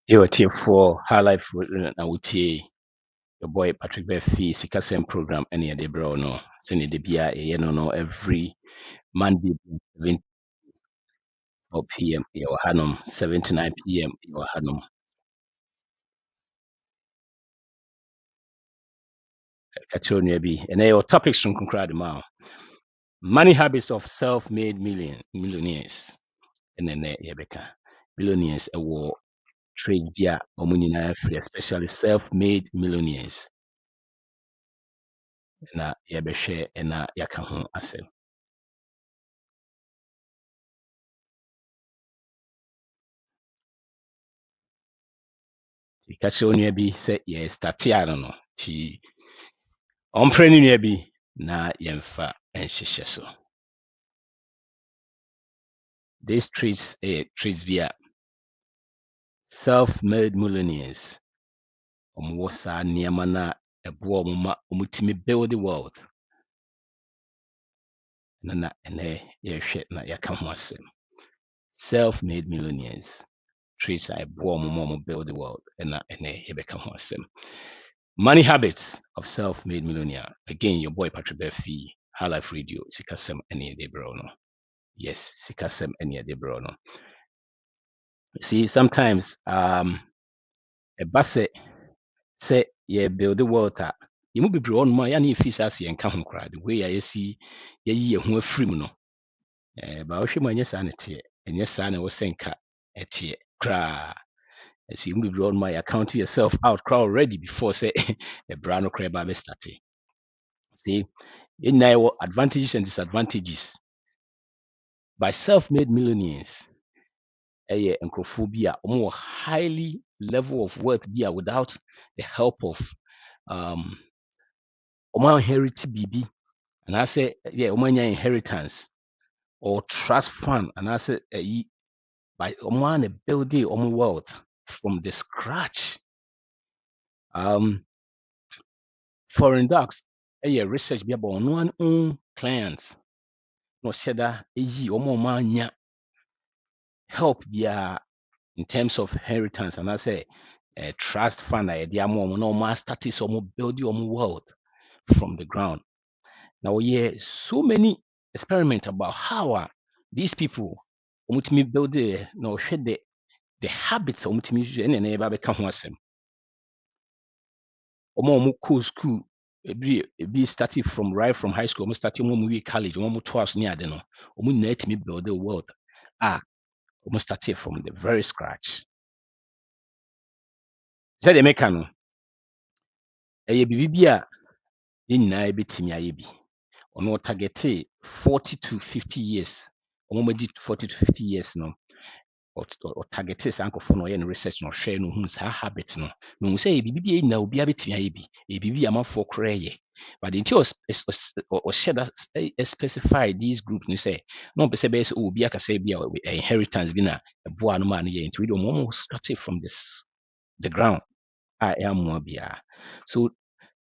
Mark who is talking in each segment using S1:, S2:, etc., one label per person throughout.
S1: You're team for High Life na wutie your boy Patrick Befi Sikasem program any de bro no. Send the bia no every Monday 7 p.m. Your Hanum 7 to 9 p.m. Your Hanum. Catch on bi. And your topics from Konkrad Mao. Money habits of self-made millionaires. And then Yebeka. Millionaires a war trades via omunina free, especially self-made millionaires. Na yɛbɛhwɛ na yɛaka ho asɛm. Nti ka kyerɛ wo nua bi sɛ yɛstarte ano no nti ɔmpere ne nua bi na yɛmfa nhyehyɛ so. These traits traits bi a self-made millionaires ɔmowɔ saa nneɛma no a ɛboa ɔmo ma ɔmotumi build wealth na ɛnɛ yɛhwɛ na yɛaka ho asɛm. Self-made millionaires traits a ɛboa ɔmo ma ɔmo build wealth na ɛnɛ yɛbɛka ho asɛm. Money habits of self-made millionaire. Again, your boy Patrick Befi, High Life Radio, Sikasem any de brono. Yes, Sikasem any de brono. See, sometimes a basse say ye build the water. You must be drawn my any fish as ye encounter crowd. The way I see ye who a free no. But I should my yes sanity and yes son was saying cat at ye cry. As you move on my account yourself out crowd already before say a brand of crab starting. See, in our advantages and disadvantages by self-made millionaires, nkurɔfoɔ bi a wɔwɔ highly level of wealth bi a without the help of wɔn inherit biribi anaasɛ wɔn anya inheritance or trust fund anaasɛ ɛyi by wɔn na build wɔn wealth from the scratch. Foreign docs research bi about wɔn own clients na ɔhyɛ da yi wɔn a anya help biara in terms of inheritance and I say trust fund idea more no more status or more build your wealth from the ground. Now yeah, so many experiments about how these people ultimately build no shed the habits ultimately and then become one sem. Omo cool school be started from right from high school, almost starting movie college, almost twice near the no, net me build the wealth. Almost started from the very scratch. Say the mechanic. Ɛyɛ biribi bi a yɛn nyinaa bɛtumi ayɛ bi. Ɔno ɔtargete 40 to 50 years. Ɔmo di 40 to 50 years no. Ɔtargete saa nkurɔfoɔ no ɔyɛ no research no ɔhwɛ no ohun saa habit no. Na ohun sɛ ɛyɛ biribi bi a yɛn nyinaa obiara bɛtumi ayɛ bi. Ɛyɛ biribi a amanfoɔ koraa yɛ. But nti ɔhyɛ da specify these group no sɛ na ɔmpɛ sɛ bɛyɛ sɛ obi akasa bi a inheritance bi na ɛboa no ma no yɛ nti wɔde ɔmo started from the ground a ɛamoa biara. So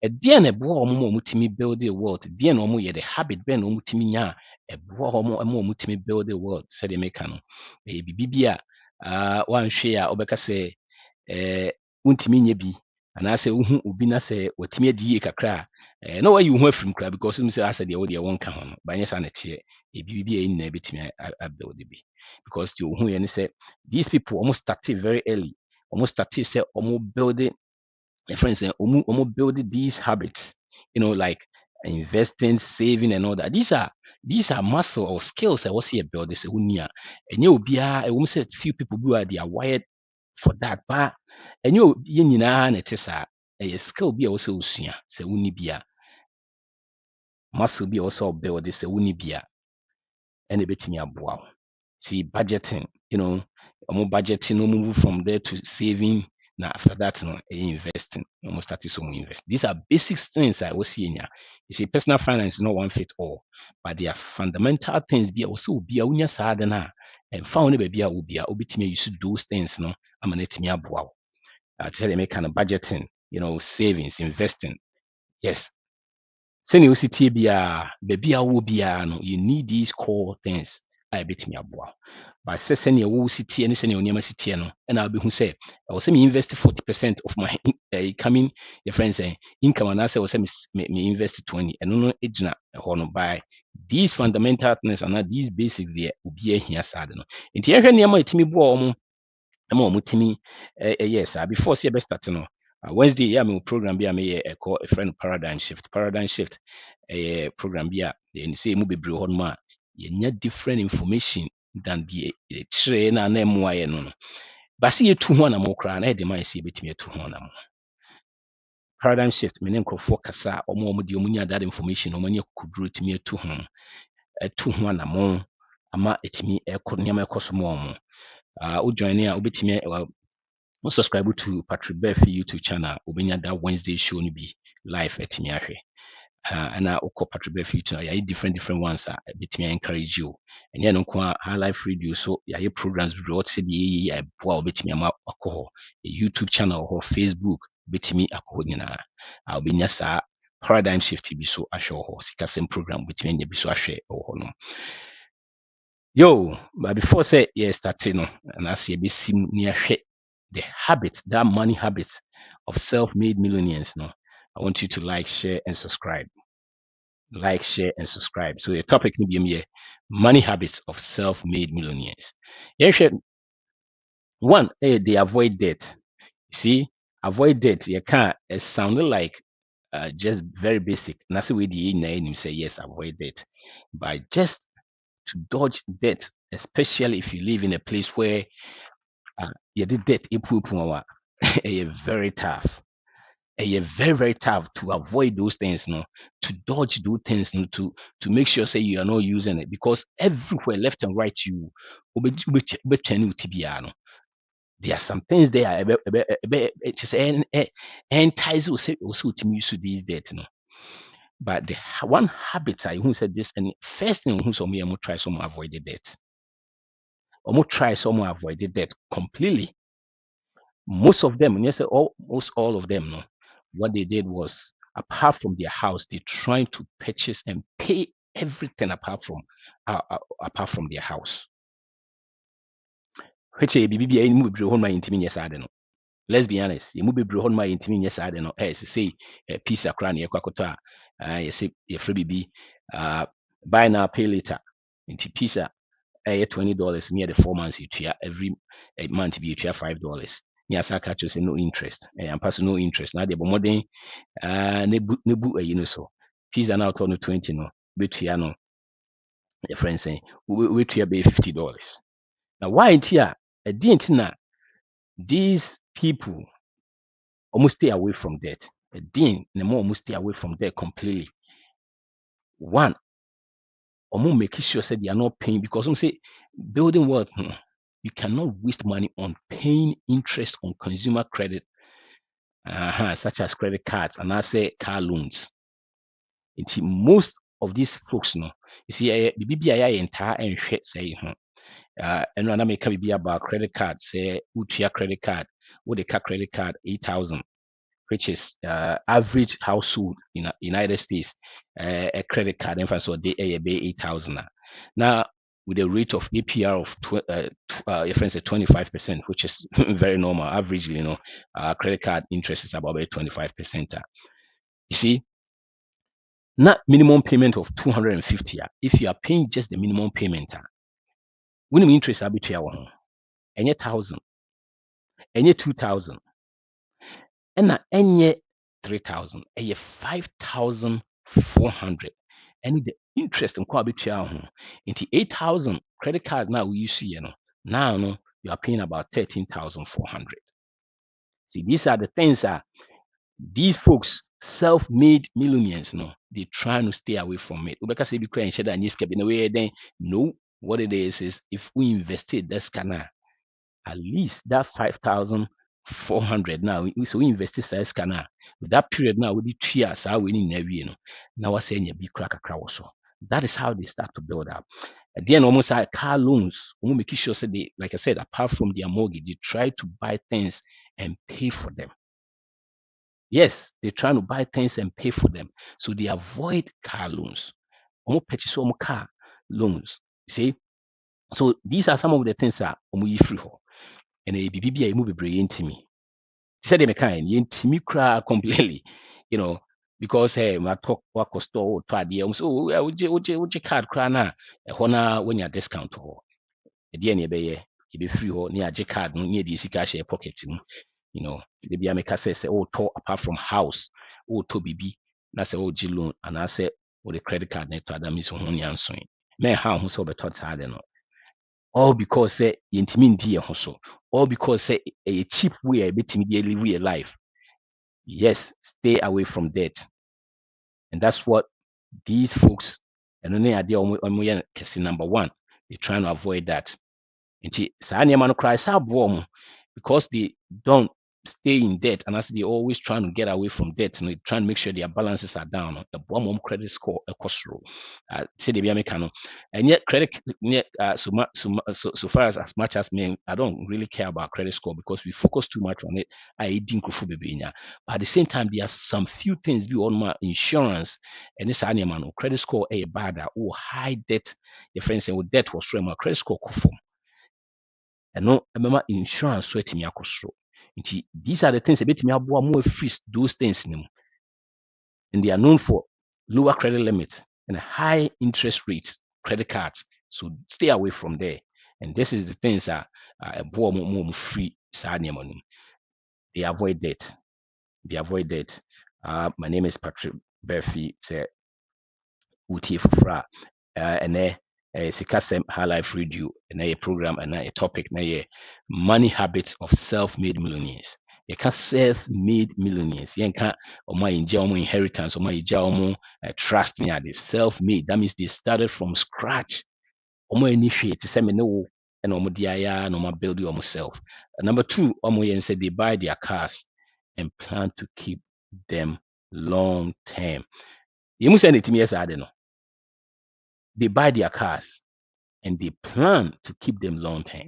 S1: ɛdeɛn na ɛboa wɔn ma wɔtumi build a world deɛn na wɔyɛ the habit bɛn na wɔtumi nya a ɛboa wɔn ma wɔtumi build a world sɛdeɛ meka no ɛyɛ biribi bi a wanhwɛ a wɔbɛka sɛ wontumi nyɛ bi anaasɛ wohu obi na sɛ watumi adi yie kakra a na wayi wo ho afiri mu koraa because wohu sɛ asɛ deɛ wodeɛ wɔnka ho no banyɛ saa na ɛteɛ biribi bi a yɛn nyinaa bɛtumi abuild bi because deɛ wohu yɛ ne sɛ these people wɔn started very early wɔn started sɛ wɔn building friends almost building these habits, like investing, saving, and all that. These are muscle or skills I was here build this unia. And you'll be I won't say few people who they are wired for that, but and you and it is a skill be also usia, se unibia. Muscle be also build this unibia and a bit me wow. See budgeting, budgeting move from there to saving. Now after that, investing, almost started so invest. These are basic things I was seeing. You see, personal finance is not one fit all, but they are fundamental things. Be also be a unya sadana and found a baby will be a obitime. You should do those things. No, I'm an etimia wow. I tell them kind of budgeting, savings, investing. Yes. Send you see baby will be no. You need these core things a ɛbɛtumi aboa. But sɛ sɛnea wo si tie ne sɛnea nneɛma si tie no, ɛna wobɛhu sɛ ɛwɔ sɛ me invest 40% of my coming your friends saying income, and I say ɛwɔ sɛ me invest 20, ɛno no gyina ɛhɔ no by these fundamental things and these basics deɛ obiara hia saa de no. Nti yɛhwɛ nneɛma a ɛtumi boa wɔn ɛma wɔn tumi ɛyɛ saa before sɛ yɛbɛstart no. Wednesday, yeah, my program be a me call a friend paradigm shift. Paradigm shift, a program be a say mu bebre hɔ nom a yɛnya different information than the kyerɛ na na ɛmmoa yɛ no no. But see yɛtu ho anam koraa na ɛde ma yɛsɛ yɛbɛtumi atu ho anam. Paradigm shift, me ne nkurɔfoɔ kasa a ɔmo de ɔmo nya that information ɔmo anya kuduro tumi atu ho anam ama ɛtumi ɛkɔ nneɛma ɛkɔ so ma ɔmo. Wo join a wobɛtumi mo subscribe to Patrick Beff YouTube channel. Obenya that Wednesday show no be live at me ahwe. And I call Patrick Beff YouTube. Yeah, different ones are bit me encourage you. And yeah, no high life radio. So yeah, your programs be what say the boy bit me a YouTube channel or Facebook bit me a I'll be nyasa paradigm shift be so asho ho sika same program bit me be so ahwe or no. Yo, but before say yeah starting no and I see a bit sim near the habit, that money habit of self-made millionaires. No, I want you to like, share, and subscribe. Like, share, and subscribe. So the topic will be here: money habits of self-made millionaires. Yeah, one, they avoid debt. See, avoid debt. You can't. It sounded like just very basic. And that's the way the name say yes, avoid debt. But just to dodge debt, especially if you live in a place where you did debt, it's very tough. Very, very tough to avoid those things, no, to dodge those things, no, to make sure say you are not using it because everywhere left and right you there are some things there it's just entice also to use these days, no. But the one habit I who said this and first thing who saw me I'm try some avoid the debt. I'm try some avoid the debt completely. Most of them, when you say almost all of them, no, what they did was apart from their house, they trying to purchase and pay everything apart from their house. Which a BBA in Mubri home my intimate no. Let's be honest, you move bro my intimate no. Say a piece of crown your quakota, you say your free BB, buy now, pay later. Into pizza, $20 near the 4 months you every month be you $5. Yes, I catch you say no interest. And pass no interest. Now they be more than nebu you know so. Pizza now turn to 20 no. Bet you no. Your friend saying we be $50. Now why it here? A didn't na these people almost stay away from debt. A dean the more almost stay away from debt completely. One, making sure say they are not paying because say building wealth. You cannot waste money on paying interest on consumer credit, such as credit cards and I say car loans. It's most of these folks, no, you see, BBI entire and shit say, and when I make a about credit card, say, Utia credit card, what the car credit card 8,000, which is average household in the United States, a credit card, and so they pay 8,000. Now, with a rate of APR of your friend said 25%, which is very normal. Average, credit card interest is about 25%. You see, not minimum payment of 250. If you are paying just the minimum payment, when interest are between one, any 1,000, any 2,000, and any 3,000, any 5,400. And the interest in quite between into 8,000 credit card now we use now no you are paying about 13,400. See, these are the things that these folks, self-made millionaires, no, they trying to stay away from it. Because if you cry and share that in a way, then no, what it is if we invested that's kinda at least that 5,400 now. So we invested size scanner with that period now with the 2 years how we need every now I say big crack a crowd so that is how they start to build up. At the end, almost like car loans, making sure so they, like I said, apart from their mortgage, they try to buy things and pay for them. Yes, they're trying to buy things and pay for them. So they avoid car loans. Purchase car loans. See, So these are some of the things that omu free ho. And a bibi a emu bebre yentimi. Said the kind yentimi cry completely, you know, because hey, my talk work store to idea. So uji card cry na hona when you discount ho. The any be be free ho near J card near the sika share pocket. You know, the be make say oh to apart from house, oh to bibi, na say oh G loan and I say oh the credit card net to adam is ho nyanso. Men how who so be taught had no. All because say yintimi ndi ye ho so. All because say a cheap way a bit de live your life. Yes, stay away from debt. And that's what these folks and only idea number one. They're trying to avoid that. Nti saa nneɛma no koraa saa aboɔ mo because they don't stay in debt and as they always trying to get away from debt and they trying to make sure their balances are down no ɛboa ma credit score ɛkɔ soro sɛdeɛ bi ameka no and yet credit so far as much as me I don't really care about credit score because we focus too much on it a ɛdi nkurɔfo bebree nya but at the same time there are some few things bi on my insurance and this nneɛma no credit score ɛyɛ bad a high debt your friends say debt wɔ soro ma credit score kɔ fam. And no remember insurance so etimi akosoro. These are the things that betimi aboa more freeze those things in them. And they are known for lower credit limits and high interest rates credit cards. So stay away from there. And this is the things that aboa more free saa money. They avoid debt. They avoid debt. My name is Patrick Berfi. Say utie fofra and Sikasem High Life Radio and a program and a topic na money habits of self-made millionaires. You can self-made millionaires. You can my inheritance or my trust me they self-made. That means they started from scratch. Omo initiate to say me no and omo diaya and omo build you self. Number two, omo yen say they buy their cars and plan to keep them long term. You must send it to me as I don't know. They buy their cars and they plan to keep them long term.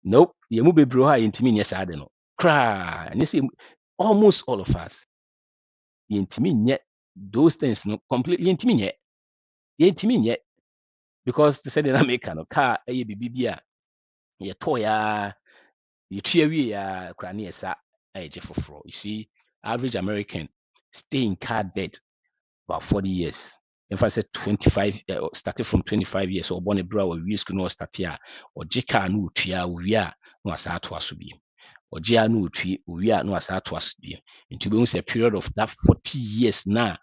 S1: Nope, you move bro intimi yes I don't know. Cry and you see almost all of us intimi yet those things no completely intimi yet because to say that I make no car a bibia ye toya you cheery ya crania sa for. You see, average American stay in car debt about 40 years. If I said 25, started from 25 years, or born a bra or risk no start here, or jika no tia, we are no as to us be, or jia no tree, we are no as to us be. Into being a period of that 40 years now,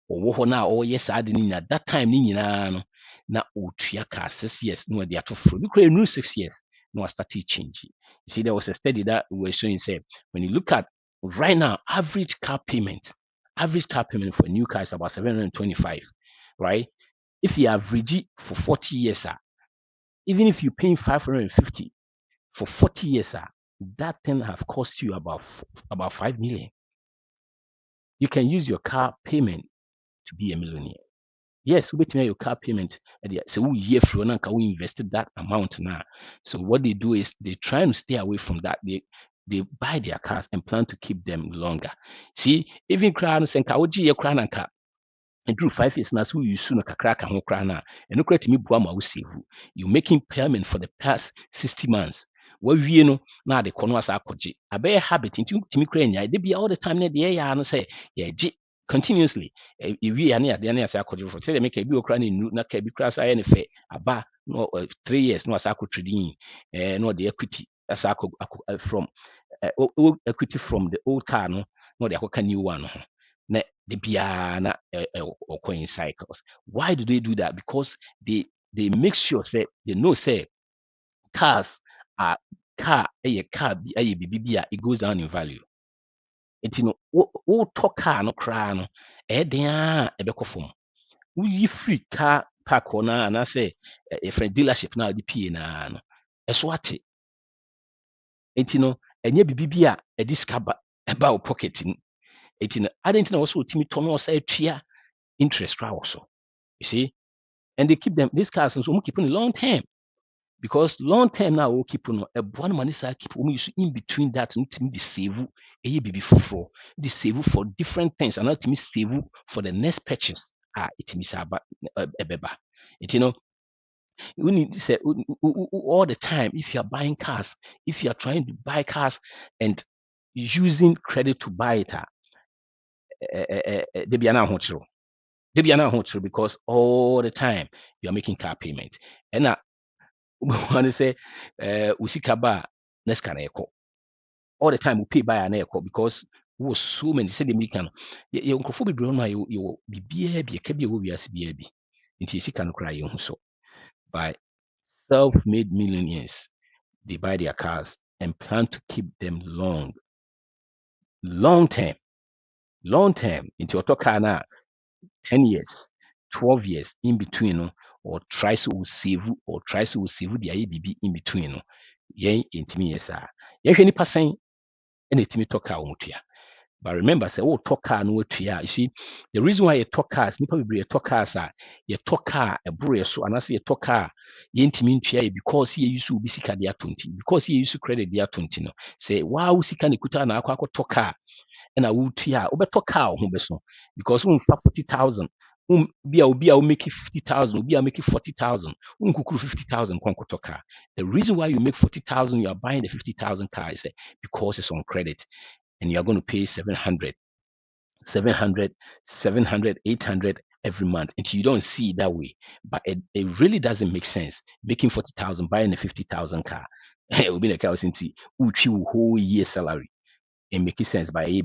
S1: or wo na or yes, I didn't at that time, no, na utia car 6 years, no, they are too free. You create new 6 years, no, I started changing. You see, there was a study that we were showing, say, when you look at right now, average car payment for a new car is about 725, right? If you average it for 40 years, even if you're paying 550 for 40 years, that thing have cost you about 5 million. You can use your car payment to be a millionaire. Yes, we your car payment. So we year through we invested that amount now. So what they do is they try to stay away from that. They buy their cars and plan to keep them longer. See, even crown and kawaji your crown and car. And through 5 years now, so you soon a crack and crana. And no credit me buama will save you. You making payment for the past 60 months. What you know now the corners are koji. A bear habit into Timmy Crane. They be all the time near the air and say, yeah, continuously. If we are near the end, as I could say, they make a bureaucracy, not a big class, I any about no 3 years, no as I could trading, no the equity as I could from equity from the old car, no the new one. The biana or in cycles. Why do they do that? Because they make sure say they know say cars are car it goes down in value. It's talk car no cry no ebeko from. We free car park on and I say a friend dealership now the P na no. Eswati. It's and ye bibia a discover about pocketing. It's I didn't know also Timmy Tono say interest also. You see, and they keep them these cars and so keep on long term because long term now we keep on a one money side keep in between that and the save a baby for the save for different things and not to save for the next purchase. It is about a beba. It You need to say all the time. If you are buying cars, if you are trying to buy cars and using credit to buy it, they be an true. They be an true because all the time you are making car payment. And I want to say, usika ba next can echo. All the time we pay by an echo because we was so many say the American. You uncle be blown my you be be a kebi will be as be. Into you can cry you so by self-made millionaires. They buy their cars and plan to keep them long term, long term into your car now, 10 years, 12 years in between, no, or tries to save or tries to save the IBB in between. No. Yen intimi yes, sir. Yen any person and it me talk out. But remember, say, oh, talk car no to ya. You see, the reason why you talk cars, nipa be talk cars are you talk car a brewer so and I say you talk car you intimate because he used to be sick at 20, because he used to credit their 20. No. Say, wow, sick and kuta na akwa talk car and I would tia obeto car ho beso because 40,000 be a make it 50,000 be a make it 40,000 kukuru 50,000 kwanko car. The reason why you make 40,000 you are buying the 50,000 car is because it's on credit and you are going to pay 700 800 every month until you don't see it that way. But it really doesn't make sense making 40,000 buying a 50,000 car. It will be like I was into whole year salary and making sense by a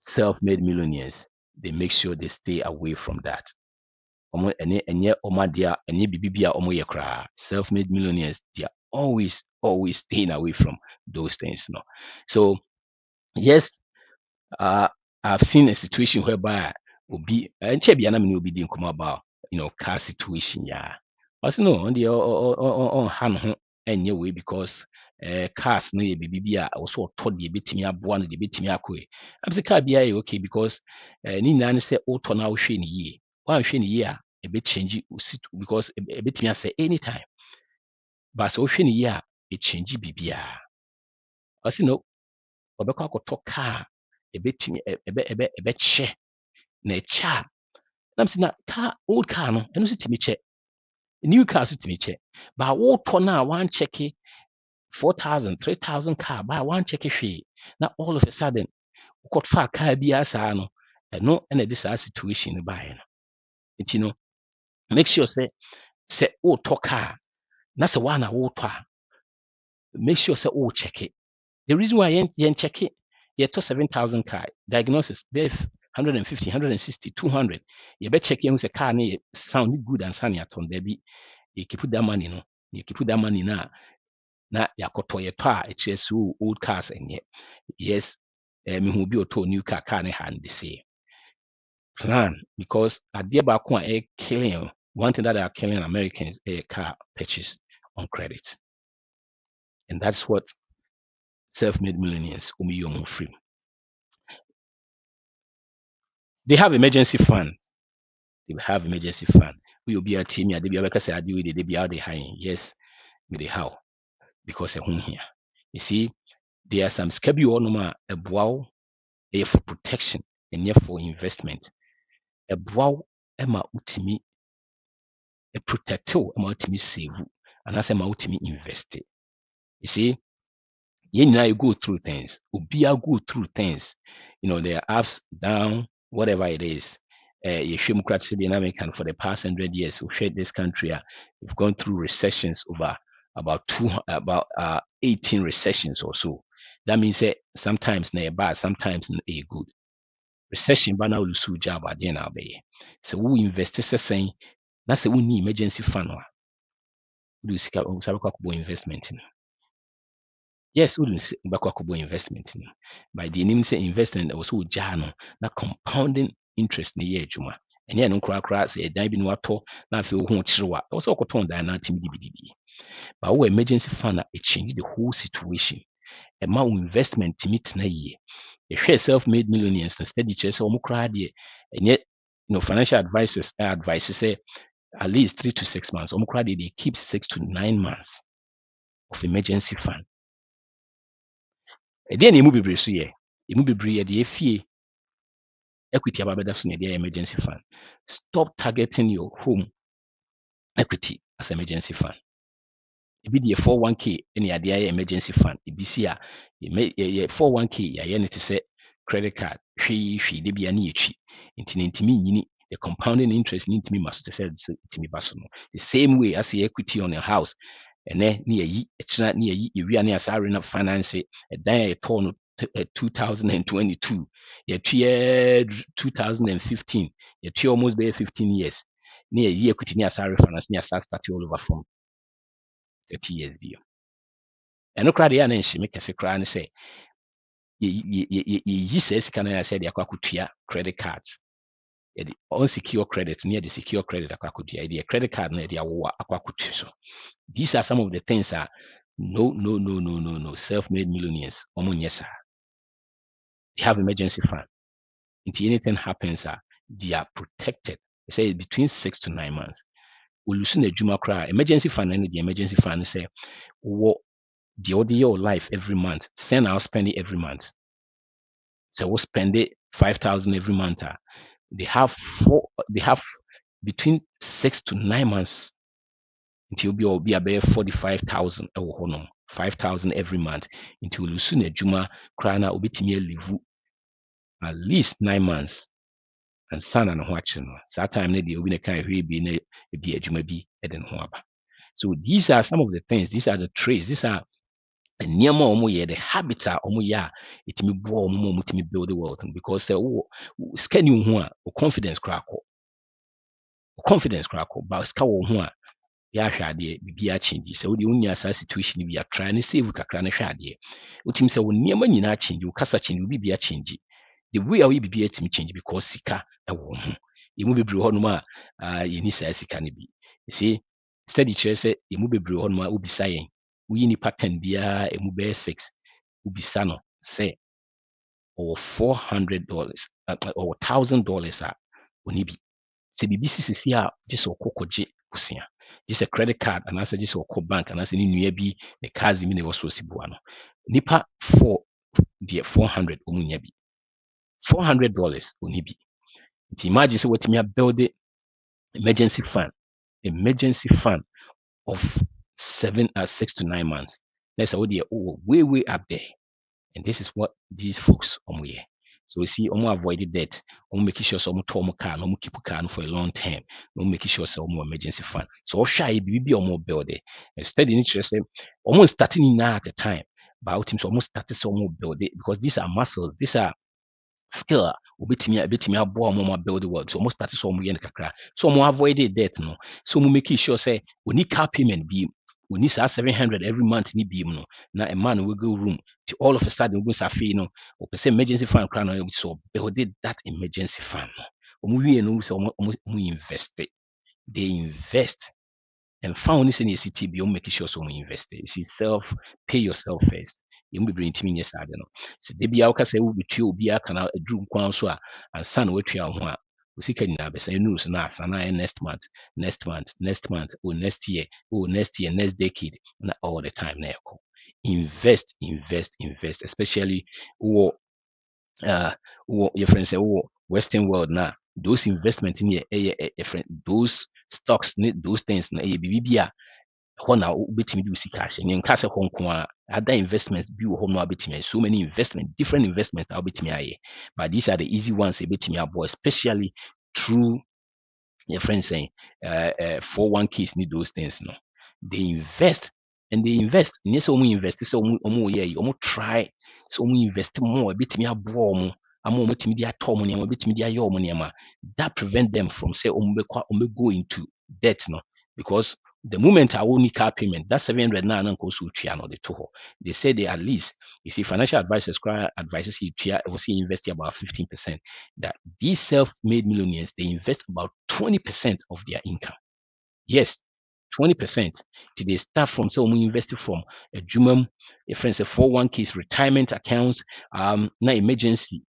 S1: self-made millionaires. They make sure they stay away from that. Self-made millionaires, they are always staying away from those things. No? So yes, I've seen a situation whereby will be and chebi anam will be doing come about car situation. Yeah. I say no on the on hand any way because cars no ye bibi a also taught the bit me aboa no the bit me akwe. I'm say car be okay because ni nan say auto na hwe ni ye. Wan hwe ni ye a bit change because a bit me say anytime. But so hwe ni ye a it change bibia. I say no obekọ akọtọ car ebetimi ebeche na eche a na msi na car old car no eno so timi che new car so timi che ba wo tọ na one check 4,000 3,000 car ba one check hwe na all of a sudden ukọt fa car bi asa no eno na this situation no ba no nti no make sure say wo tọ car na say one na wo tọ a make sure say wo check it. The reason why yen check it, you to 7,000 car diagnosis, they 150, 160, 200. You better check in say car ni sound good and sunny at on baby. You keep put that money no. You keep put that money na yakoto ye to a it's old cars and yet. Yes, me who be auto new car ne hand the say. Plan because at the back one killing one thing that are killing Americans a car purchase on credit. And that's what self-made millionaires free. They have emergency fund. They have emergency fund. We will be a team. They be able say I do it. They be out there high. Yes, with the how because a home here. You see, there are some schedule no a bow for protection and yet for investment. A bow ema utimi a protector ema utimi save and as ema utimi invest. You see, you go through things. Ubia go through things. There are ups, down, whatever it is. Democratic American for the past 100 years, we've shared this country. We've gone through recessions over about 18 recessions or so. That means that sometimes na bad, sometimes na good. Recession, but now lose job at the end of the year. So we invest saying that's the only emergency fund. We do investment. Yes, we do investment. By the name say investment, also jano na compounding interest na ye adwuma. Ɛnyɛ no korakora sɛ ɛdan bi no watɔ na afei wo ho kyerɛw a ɛwɔ sɛ ɔkɔtɔn dan no atimi de bididi. But our emergency fund it change the whole situation. Ɛma wo investment timi tena yie. Yɛhwɛ self-made millionaires no steady kyerɛ sɛ ɔmo koraa deɛ ɛnyɛ financial advisors advice say at least 3 to 6 months. Ɔmo koraa deɛ they keep 6 to 9 months of emergency fund. Ɛdeɛ na emu bebree so yɛ. Emu bebree yɛ deɛ efie equity ababɛda so na ɛdeɛ emergency fund. Stop targeting your home equity as emergency fund. Ebi deɛ 401k ne adeɛ ayɛ emergency fund. Ebi si a 401k yɛayɛ ne te sɛ credit card hwee de bia ne yɛtwi nti ne ntumi nyini the compounding interest ne ntumi ma so te sɛ ntumi ba so no. The same way as the equity on a house ɛnɛ ne yɛyi ɛkyina ne yɛyi ewia ne asa na finance ɛdan a yɛtɔɔ no 2022 yɛtwi 2015 yɛtwi almost bɛyɛ 15 years ne yɛyi equity ne asa refinance ne asa start all over from 30 years bio. ɛno koraa deɛ a na nhyɛ me kɛse koraa ne sɛ yɛyi saa sika no sɛ de akɔ akɔtua credit cards yɛde unsecure credit ne yɛde secure credit akɔ akɔtua yɛde credit card no yɛde awowa akɔ akɔtua so. These are some of the things that no self-made millionaires ɔmo saa. They have emergency fund. If anything happens, they are protected. They say between 6 to 9 months. We lose a juma cry. Emergency fund and the emergency fund say what the order your life every month. Send out spend it every month. So we'll spend it 5,000 every month. They have between 6 to 9 months until be about 45,000 or 5,000 every month until we lose a juma cry now obitimi live at least 9 months. And son and watching that time they will be kind of be adwuma bi eden ho aba. So these are some of the things, these are the traits, these are nneɛma a wɔn yɛ, the habits a wɔn yɛ a etimi boa wɔn ma wɔtumi build the wealth because sika ni ho a confidence koraa kɔ but sika wɔ ho a yɛahwɛ adeɛ bibi change. Sɛ wode wonya saa situation bi a try ne save kakra ne hwɛ adeɛ wotumi sɛ wo nneɛma nyinaa change, wo kasa change, wo biribi change. The way a we be to change because sika ɛwɔ ho. Emu bebree hɔ nom a yɛni saa sika no bi. You see, study kyerɛ sɛ emu bebree hɔ nom a wobisa yɛn. Woyi nipa 10 biara emu bɛyɛ 6. Wobisa no sɛ ɔwɔ $400 or $1,000 a oni bi. Sɛ biribi sisi a gye sɛ ɔkɔ kɔgye bosia. Gye sɛ credit card anaasɛ gye sɛ ɔkɔ bank anaasɛ ne nua bi ne cards mi na ɛwɔ so osiboa no. Nipa 4 deɛ 400 ɔmo nya bi. $400 only be. Imagine say what me build the emergency fund of 6 to 9 months. Let's say way up there. And this is what these folks here. So we see avoid debt, making sure some car, no keep car for a long time, no making sure some emergency fund. So shy be build it. Instead in interest almost starting now at a time, but almost started some build it because these are muscles, these are skill obetimi aboa mo build the world so almost start so mo yen kakra so mo avoid debt no so mo make sure say we need car payment be we need 700 every month ni be no na a man will go room to all of a sudden we go safi no or person emergency fund crown no so build that emergency fund no we no so mo invest it. They invest and found this in your city be make sure so invest it. You see, pay yourself first. You will be bringing me yes, I don't know. So they be out say will be two be a canal a dream kwan so and son what you are. We see can you say news now next month, or next year, next decade, not all the time now. Invest, especially your friends say Western world now. Those investments in those stocks, those things na BBA hɔ na wobɛtumi de wo sika ahyɛ ne nka sɛ hɔ nko a other investments bi wɔ hɔ no wabɛtumi so many investments, different investments a wobɛtumi ayɛ but these are the easy ones a ɛbɛtumi aboa especially through your friends saying 401ks need those things no they invest and they invest nyɛ sɛ ɔmo invest sɛ ɔmo yɛ yi ɔmo try sɛ ɔmo invest more ɛbɛtumi aboa ɔmo ama ɔmo tumi de atɔ ɔmo nneɛma ɛbɛtumi de ayɛ ɔmo nneɛma that prevent them from say ɔmo go into debt no because the moment I will need car payment, that's 700 now and goes to Triano the toho. They say they at least you see financial advisors advises you to invest about 15%. That these self-made millionaires they invest about 20% of their income. Yes, 20%. They start from so we invested from a jumum, a friend's a 401ks, retirement accounts, na emergency.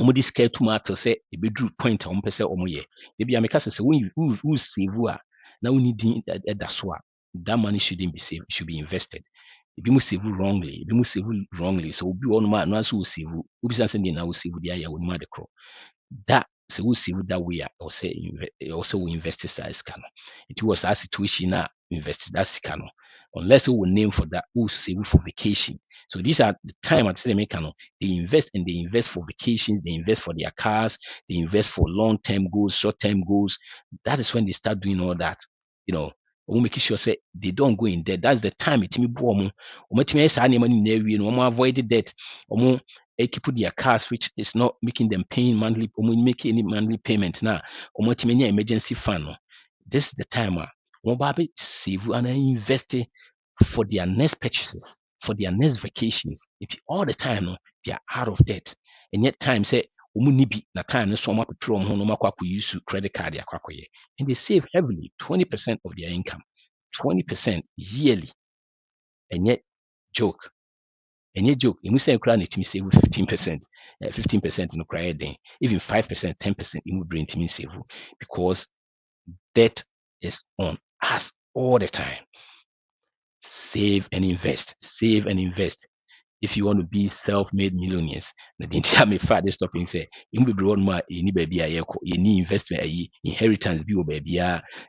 S1: Omodi scare tomato say a bedroom point on pese omoye. Maybe I make us say when you save now we need that's why that money shouldn't be saved, it should be invested. If you save wrongly, so be on my no so save. Ubi send now save the aya with mother crow. That sɛ wosi that way a also will invest size sika no. It was a situation na invest that sika no. Unless we will name for that, we will save for vacation. So these are the time at the make they invest, and they invest for vacations, they invest for their cars, they invest for long-term goals, short-term goals. That is when they start doing all that. You know, we make sure say they don't go in debt. That's the time it me boom. Avoid the debt. Keep their cars, which is not making them paying monthly, making any monthly payments now. Emergency fund. No. This is the time save and invest for their next purchases, for their next vacations. It's all the time no, they are out of debt. And yet time say nibi na time so much petrol use credit card and they save heavily 20% of their income, 20% yearly. And yet joke. And yet joke, you say crown it save 15%, 15% no cry then, even 5%, 10% you bring to me save because debt is on us all the time. Save and invest. Save and invest. If you want to be self-made millionaires, na the entire me father stopping say, you be broad ma any baby a you need investment a inheritance be baby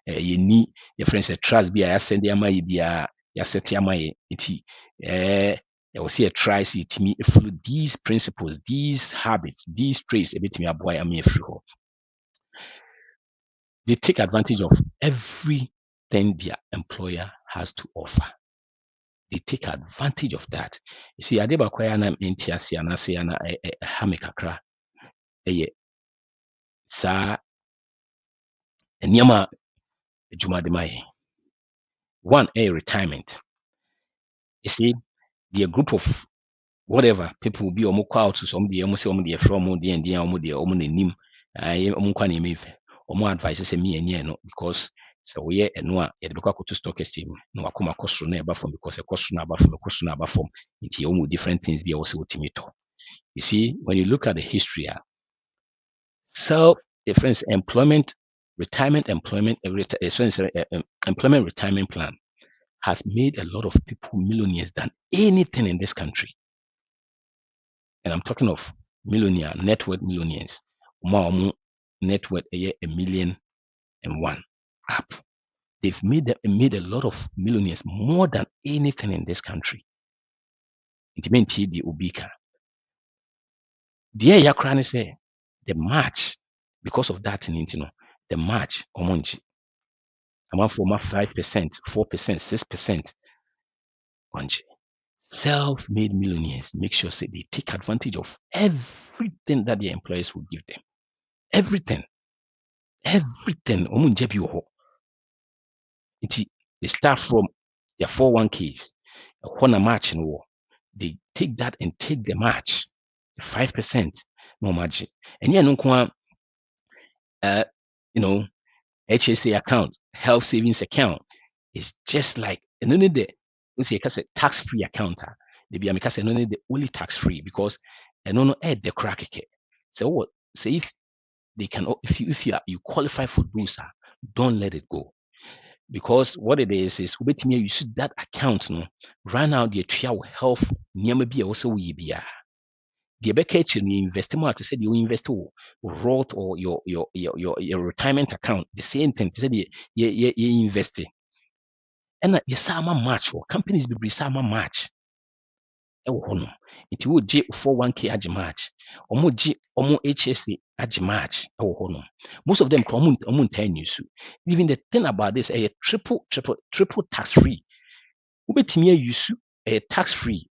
S1: you need your friends a trust be a send your money be a ya set your money I will see a try see to me follow these principles, these habits, these traits a bit me a boy I mean free. They take advantage of everything their employer has to offer. They take advantage of that. You see, adeba kwaya na mentiasi anase ana hame kakra. Sa nneɛma adwuma de ma yɛn. One, retirement. You see, the group of whatever people will be ɔmo kɔ out to some deɛ ɔmo sɛ ɔmo deɛ from ɔmo deɛ deɛ ɔmo deɛ ɔmo n'anim ɔmo nkwa na eme fɛ ɔmo advice sɛ me ɛnyɛ no because sɛ woyɛ ɛno a yɛde bɛkɔ akɔto stock exchange mu na wakɔ akɔ soro na ɛba fam because ɛkɔ soro na aba fam ɛkɔ soro na aba fam nti ɔmo different things bi a wɔsɛ wɔtumi tɔ. You see, when you look at the history, self difference employment, retirement employment, employment retirement plan has made a lot of people millionaires than anything in this country. And I'm talking of millionaire, net worth millionaires. Net worth $1,000,000 up. They've made a lot of millionaires more than anything in this country. It means the Ubika. Dear Yakrani say the match because of that in the match omonji amount for 5%, 4%, 6% onji. Self-made millionaires make sure say they take advantage of everything that their employers will give them. Everything. Omunje bi wo. They start from their 401ks. When a match in war, they take that and take the match, 5% no margin. And yeah, no HSA account, health savings account is just like and only the tax-free account. They be only the only tax-free because and no add the crack. So what say if they can if you qualify for those, don't let it go. Because what it is wait me you should that account no run out the trial health near be also we be the back you invest more to say you invest Roth or your retirement account the same thing to say you invest and you sama match or companies be sama match it will G 401k age match or G HSA age match most of them come on 10 years even the thing about this a triple tax free ubetimi use a tax free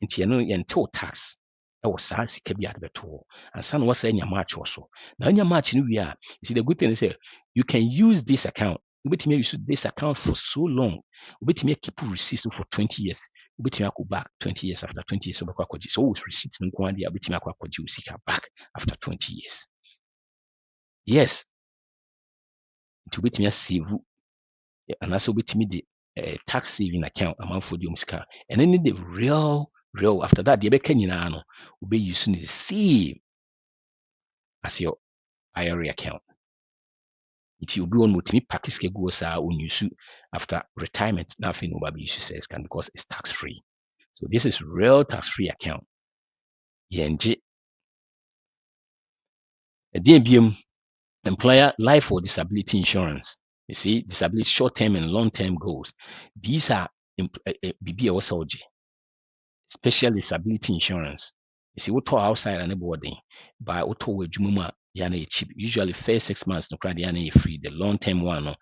S1: nti no yɛntew tax ɛwɔ saa sika bi ade bɛto and san wɔ sɛ nya match also na nya match no wie a see the good thing is you can use this account ubetumi use this account for so long ubetumi keep receipts for 20 years ubetumi go back 20 years after 20 years obekɔ akɔgye so with receipts nko ade a ubetumi akɔ akɔgye usika back after 20 years yes nti ubetumi save and also ubetumi de tax saving account amanfo de sika and then the real after that the bɛka nyinaa no wobɛ use the same as your IRA account. It will be on mutimi package schedule when you sue after retirement. Nothing will be use says can because it's tax free. So this is real tax free account. DBM employer life or disability insurance. You see, disability short-term and long-term goals. These are BB also special disability insurance. You see, we talk outside and everybody, but auto jumuma yana cheap. Usually first 6 months no credit yana free. The long-term one no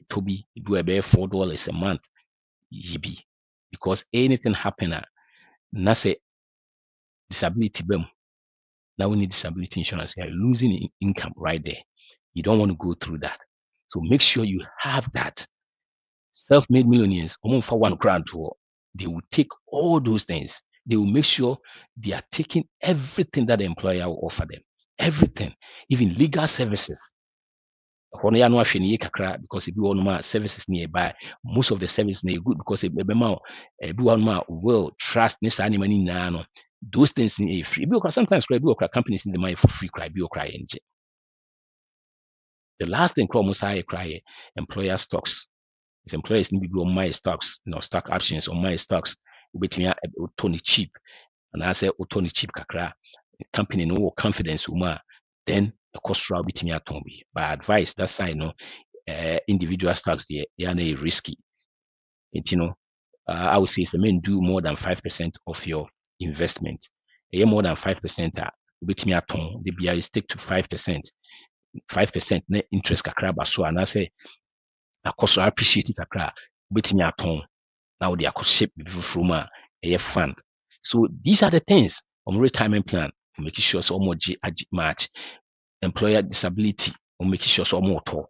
S1: to be do about $4 a month. Yibi. Because anything happen na say disability bem. Now we need disability insurance. You are losing income right there. You don't want to go through that. So make sure you have that. Self-made millionaires, for 1 grand, they will take all those things. They will make sure they are taking everything that the employer will offer them. Everything, even legal services. Because if you want services nearby, most of the services are good because everyone will trust this animal. Those things are free. Because sometimes companies need the money for free. The last thing cry employer stocks. His employers need to be on my stocks, stock options on my stocks. Ubetimi Tony cheap. And I say Tony cheap kakra. The company no confidence then the cost route between atombi. By advice, that side individual stocks they are risky. I would say if the men do more than 5% of your investment, more than 5% between atom, the BI stick to 5%. 5% net interest kakra baso and I say akoso appreciate kakra between atom. Now they are shape from a fund. So these are the things on retirement plan, making sure so more match, employer disability, or making sure so more to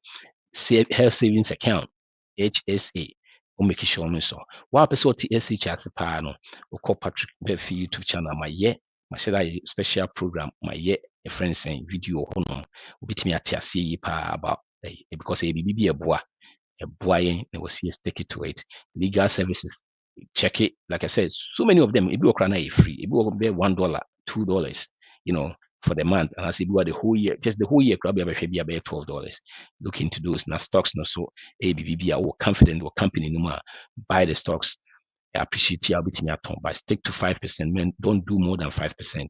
S1: health savings account, HSA, or making sure so. One episode TSH as a panel, or call Patrick Befi YouTube channel, my my special program, my a friend saying video on bit me at about because a BB a boy and was here stick it to it. Legal services, check it. Like I said, so many of them, if you are free, if you pay $1, $2, for the month, and as if you are the whole year, just the whole year, probably about $12. Look into those. Now stocks, not so ABB are confident or company no more buy the stocks. I appreciate you bit me at home, but stick to 5%. Man, don't do more than 5%.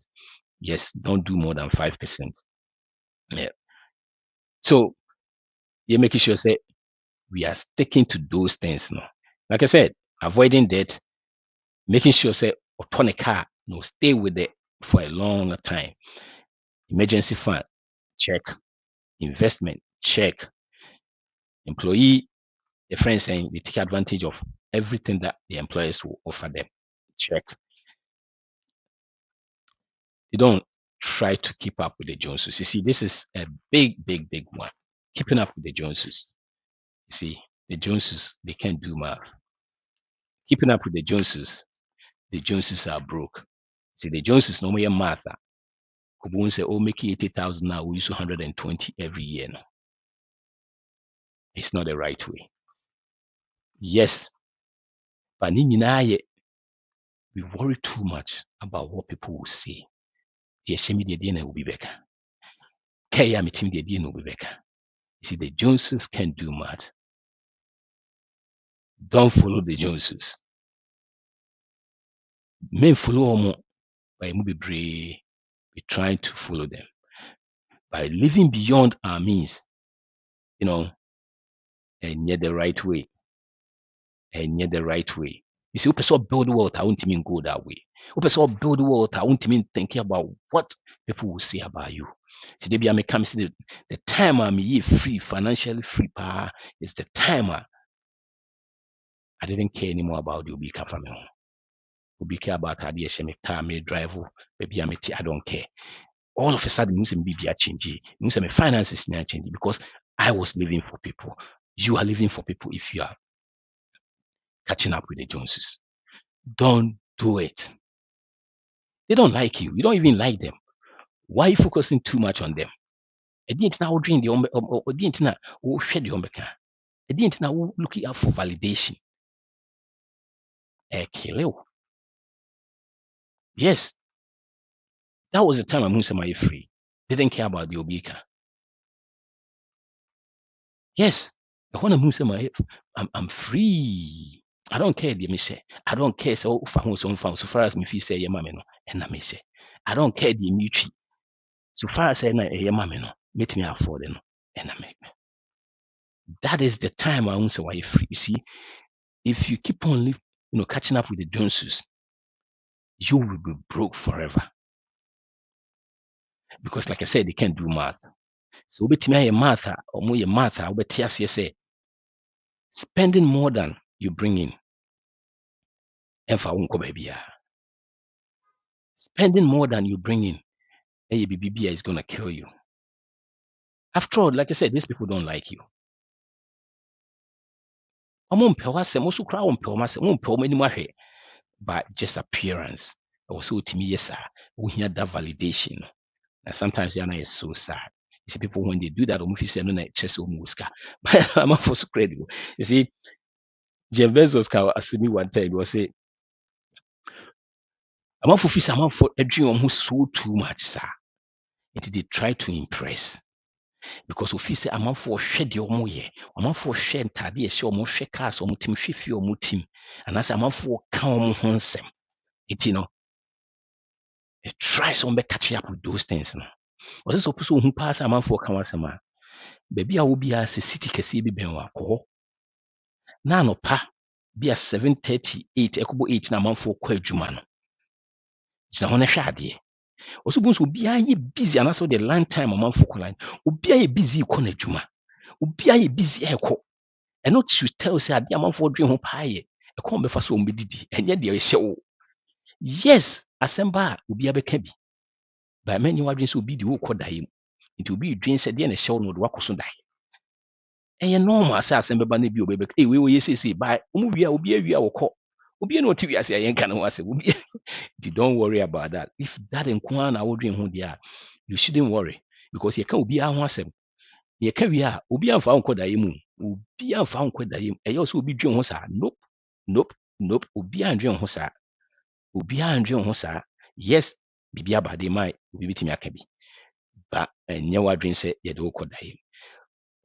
S1: Yes, don't do more than 5%. Yeah. So you're making sure say we are sticking to those things now. Like I said, avoiding debt, making sure say upon a car, stay with it for a long time. Emergency fund, check. Investment, check. Employee, the friends saying they take advantage of everything that the employers will offer them. Check. They don't try to keep up with the Joneses. You see, this is a big, big, big one. Keeping up with the Joneses. You see, the Joneses, they can't do math. Keeping up with the Joneses are broke. See, the Joneses no more math. Kubun say, oh, make 80,000 now, we use 120 every year. No. It's not the right way. Yes, but we worry too much about what people will say. The will be better. Will be better. You see, the Joneses can do math. Don't follow the Joneses. Men follow them by be trying to follow them. By living beyond our means, and yet the right way. And yet the right way. You see, people build wealth, I won't even go that way. People build wealth, I won't even think about what people will say about you. See, they be I come see the time I'm free, financially free, is the time I didn't care anymore about the Obi family. Obi care about how the car may drive, maybe I don't care. All of a sudden, news and BB are changing. News and my finances are changing because I was living for people. You are living for people if you are catching up with the Joneses. Don't do it. They don't like you. You don't even like them. Why are you focusing too much on them? I didn't now dream the didn't now share the omeka. I didn't now looking out for validation. Yes, that was the time I'm going free. They didn't care about the Obika. Yes, I want to move I'm free. I don't care, dear Michelle. I don't care so far as me feel say, yeah, mamma, no, and I say, I don't care the mutual. So far as I know, no, meet me afford no, and I make. That is the time I won't say why you're free. You see, if you keep on catching up with the Joneses, you will be broke forever. Because like I said, they can't do math. So bet me math or more your math, I bet say spending more than you bring in. And for unko baby. Spending more than you bring in, BBB is gonna kill you. After all, like I said, these people don't like you. But just appearance. I was so to me, yes, sir. We hear that validation. And sometimes Yana is so sad. You see, people when they do that, say no, chest but I'm not for so credible. You see, Jeff Bezos can ask me one time, he will say, I'm not for a dream who so too much, sir. They try to impress. Because if you say I'm for shed your moye, I'm for shed tadi, show more share cars or team shift your team, and as I'm for calm handsome. It it tries to catch up with those things. No, was so person who pass a man for Kawasama. Baby, I will be as a city kasi be benwa ko. Na no pa be a 7:38 ekobo 8 na man for kwa adwuma no. Gina ho na hwe ade. Also bonso obi aye busy and also the long time a man for line. Obi aye busy ko na adwuma. Obi aye busy e ko. And not to tell say ade a man for dream ho pa ye. E ko be fa so ombedidi. Enye de e hye wo. Yes, asemba obi abeka bi. But many wadwin so obi di wo kɔ dae mu. Nti obi dwen sɛ deɛ na ɛhyɛ wo no de wakɔ dae. Ɛyɛ normal sɛ asɛm bɛba no bi obɛbɛka we wɔyɛ seesei ba ɔmu wie a obi awia wɔkɔ obi na ɔte wiase a yɛnka ne ho asɛm obi don't worry about that. If that nko ara na wodwen ho deɛ a you shouldn't worry because yɛka obiara ho asɛm yɛka wie a obi amfa wo nkɔ dae mu obi amfa wo nkɔ dae mu ɛyɛ sɛ obi dwen ho saa nope obi andwen ho saa yes bibi abade mai obi bitimi aka bi ba ɛnyɛ wadwen sɛ yɛde wo kɔ dae mu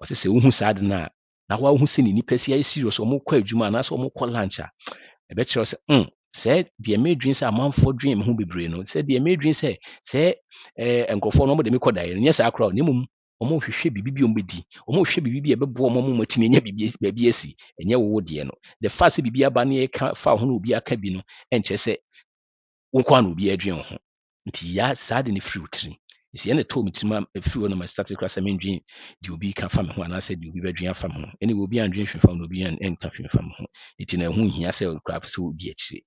S1: ɔsɛ sɛ wohu saa de no a na woahu sɛ ne nipa si ayɛ serious ɔmo kɔ adwuma anaasɛ ɔmo kɔ lunch a ɛbɛkyerɛw sɛ sɛ deɛ medwen sɛ amanfoɔ dwen me ho bebree no sɛ deɛ medwen sɛ nkurɔfoɔ no ɔmo de me kɔ daeɛ no nyɛ saa koraa na mmom ɔmo hwehwɛ biribi bi ɔmo bɛdi ɔmo hwehwɛ biribi bi a ɛbɛboa ɔmo ɔmo matumi anya baabi asi ɛnyɛ wo deɛ no the fact sɛ biribi aba ne yɛka fa ho na obi aka bi no ɛnkyerɛ sɛ wokɔ a na obi adwen ho nti ya saa de ne firi wo tirim esi ene to mitima efiri na my started class mendwen di obi ka fa me ho anase di obi bedwen afa me ho ene obi andwen hwe fa no obi en ka fa me ho eti na ho hia se craft so obi akire.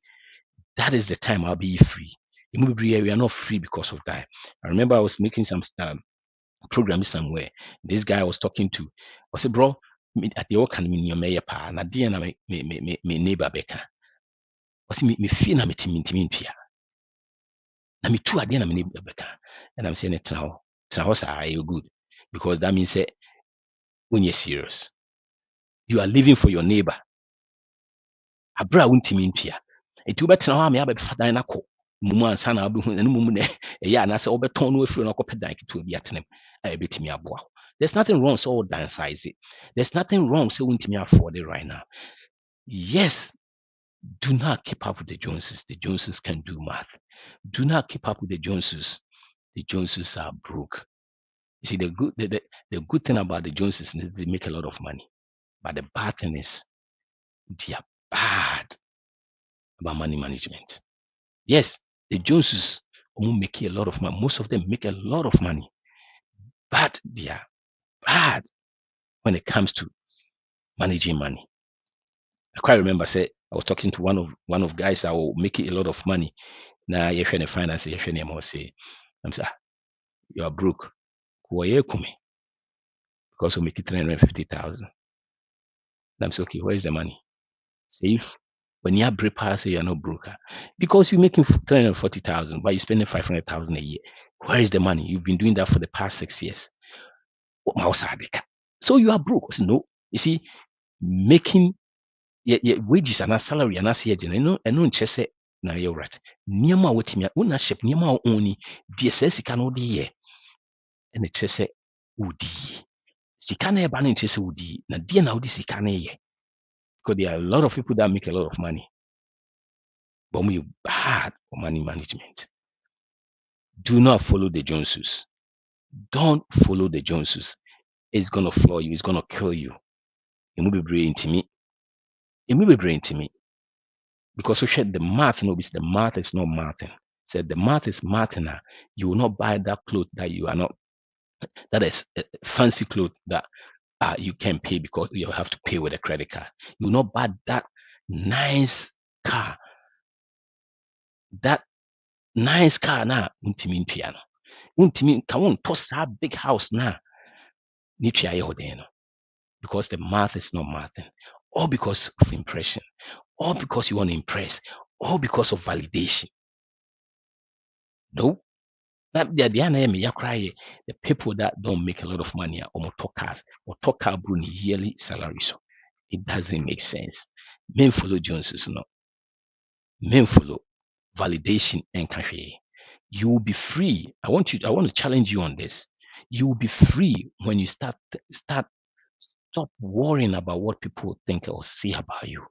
S1: That is the time I'll be free. We are not free because of that. I remember I was making some programs somewhere. This guy I was talking to I said, bro, at the work and me pa na dia na me neighbor beka I said, me feel na me timi pia na me tu ade na me neighbor beka and I'm saying it now are you good because that means when you're serious you are living for your neighbor abra wuntimi mpia enti wobɛtena hɔ a me abɛfa dan nako mumu ansa na wobɛhu na mumu ne ɛyɛ anasɛ wobɛtɔn no afiri no akɔpɛ dan ketewa bi atenam a ɛbɛtumi aboa wo. There's nothing wrong so downsize it. There's nothing wrong so wontumi afford it right now. Yes, do not keep up with the Joneses. The Joneses can do math. Do not keep up with the Joneses. The Joneses are broke. You see, the good thing about the Joneses is they make a lot of money. But the bad thing is they are bad about money management. Yes, the Joneses make a lot of money. Most of them make a lot of money. But they are bad when it comes to managing money. I quite remember say I was talking to one of guys that will make a lot of money. Now you're trying to finance, you're trying to say, I'm saying, you are broke. Because we make it 350,000. I'm saying, okay, where is the money? Say if when you're broke, say you're not broke. Because you're making 340,000, but you're spending 500,000 a year. Where is the money? You've been doing that for the past 6 years. So you are broke. So no, you see, making wages and a salary and a CJ, and no chese na you're right. Niama wetimia, ownership, niama only, DSS sika no de and the chese udi. Sika na eba no chese udi, na die na udi sika na ye. Because there are a lot of people that make a lot of money. But when you bad for money management, do not follow the Joneses. Don't follow the Joneses. It's gonna floor you. It's gonna kill you. It will be brain to me. It will be brain to me because we said the math. No, it's the math is not mathing. Said the math is mathing. You will not buy that clothes that you are not. That is fancy clothes that you can pay because you have to pay with a credit card. You will not buy that nice car. That nice car na untimi ntua no. Untimi ka won toss that big house na ni tua ye hoden no. Because the math is not mathing. All because of impression. All because you want to impress. All because of validation. No. The people that don't make a lot of money or talkers or talk Bruni yearly salary. So it doesn't make sense. Men follow Joneses, no. Men follow validation and cafe. You will be free. I want to challenge you on this. You will be free when you stop worrying about what people think or say about you.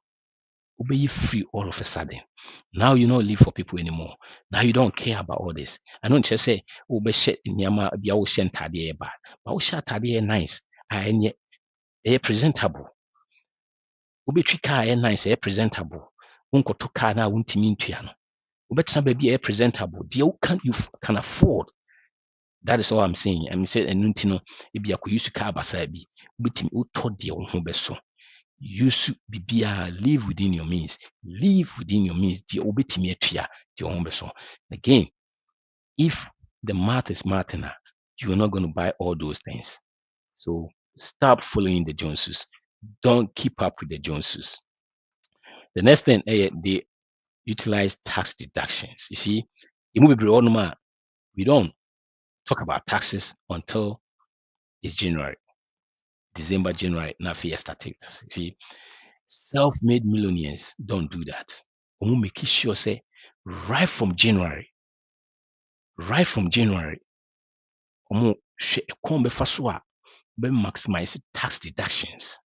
S1: Will be free all of a sudden. Now you don't live for people anymore. Now you don't care about all this. I don't just say, oh, be shit in yama be our shentadi bad. But we nice. And yet presentable. Will be trika nice, presentable. Unko to car na untimi ntuano. Ubetsa baby presentable. You can afford. That is all I'm saying. I'm saying and no if you use car basabi, bitimi uto de ho beso. You should be live within your means. Live within your means. The obetimi atua the ho beso. Again, if the math is mathing, you are not going to buy all those things. So stop following the Joneses. Don't keep up with the Joneses. The next thing, they utilize tax deductions. You see, we don't talk about taxes until it's January, December, January, not fear statistics. See, self-made millionaires don't do that. We make sure say right from January, we maximize tax deductions.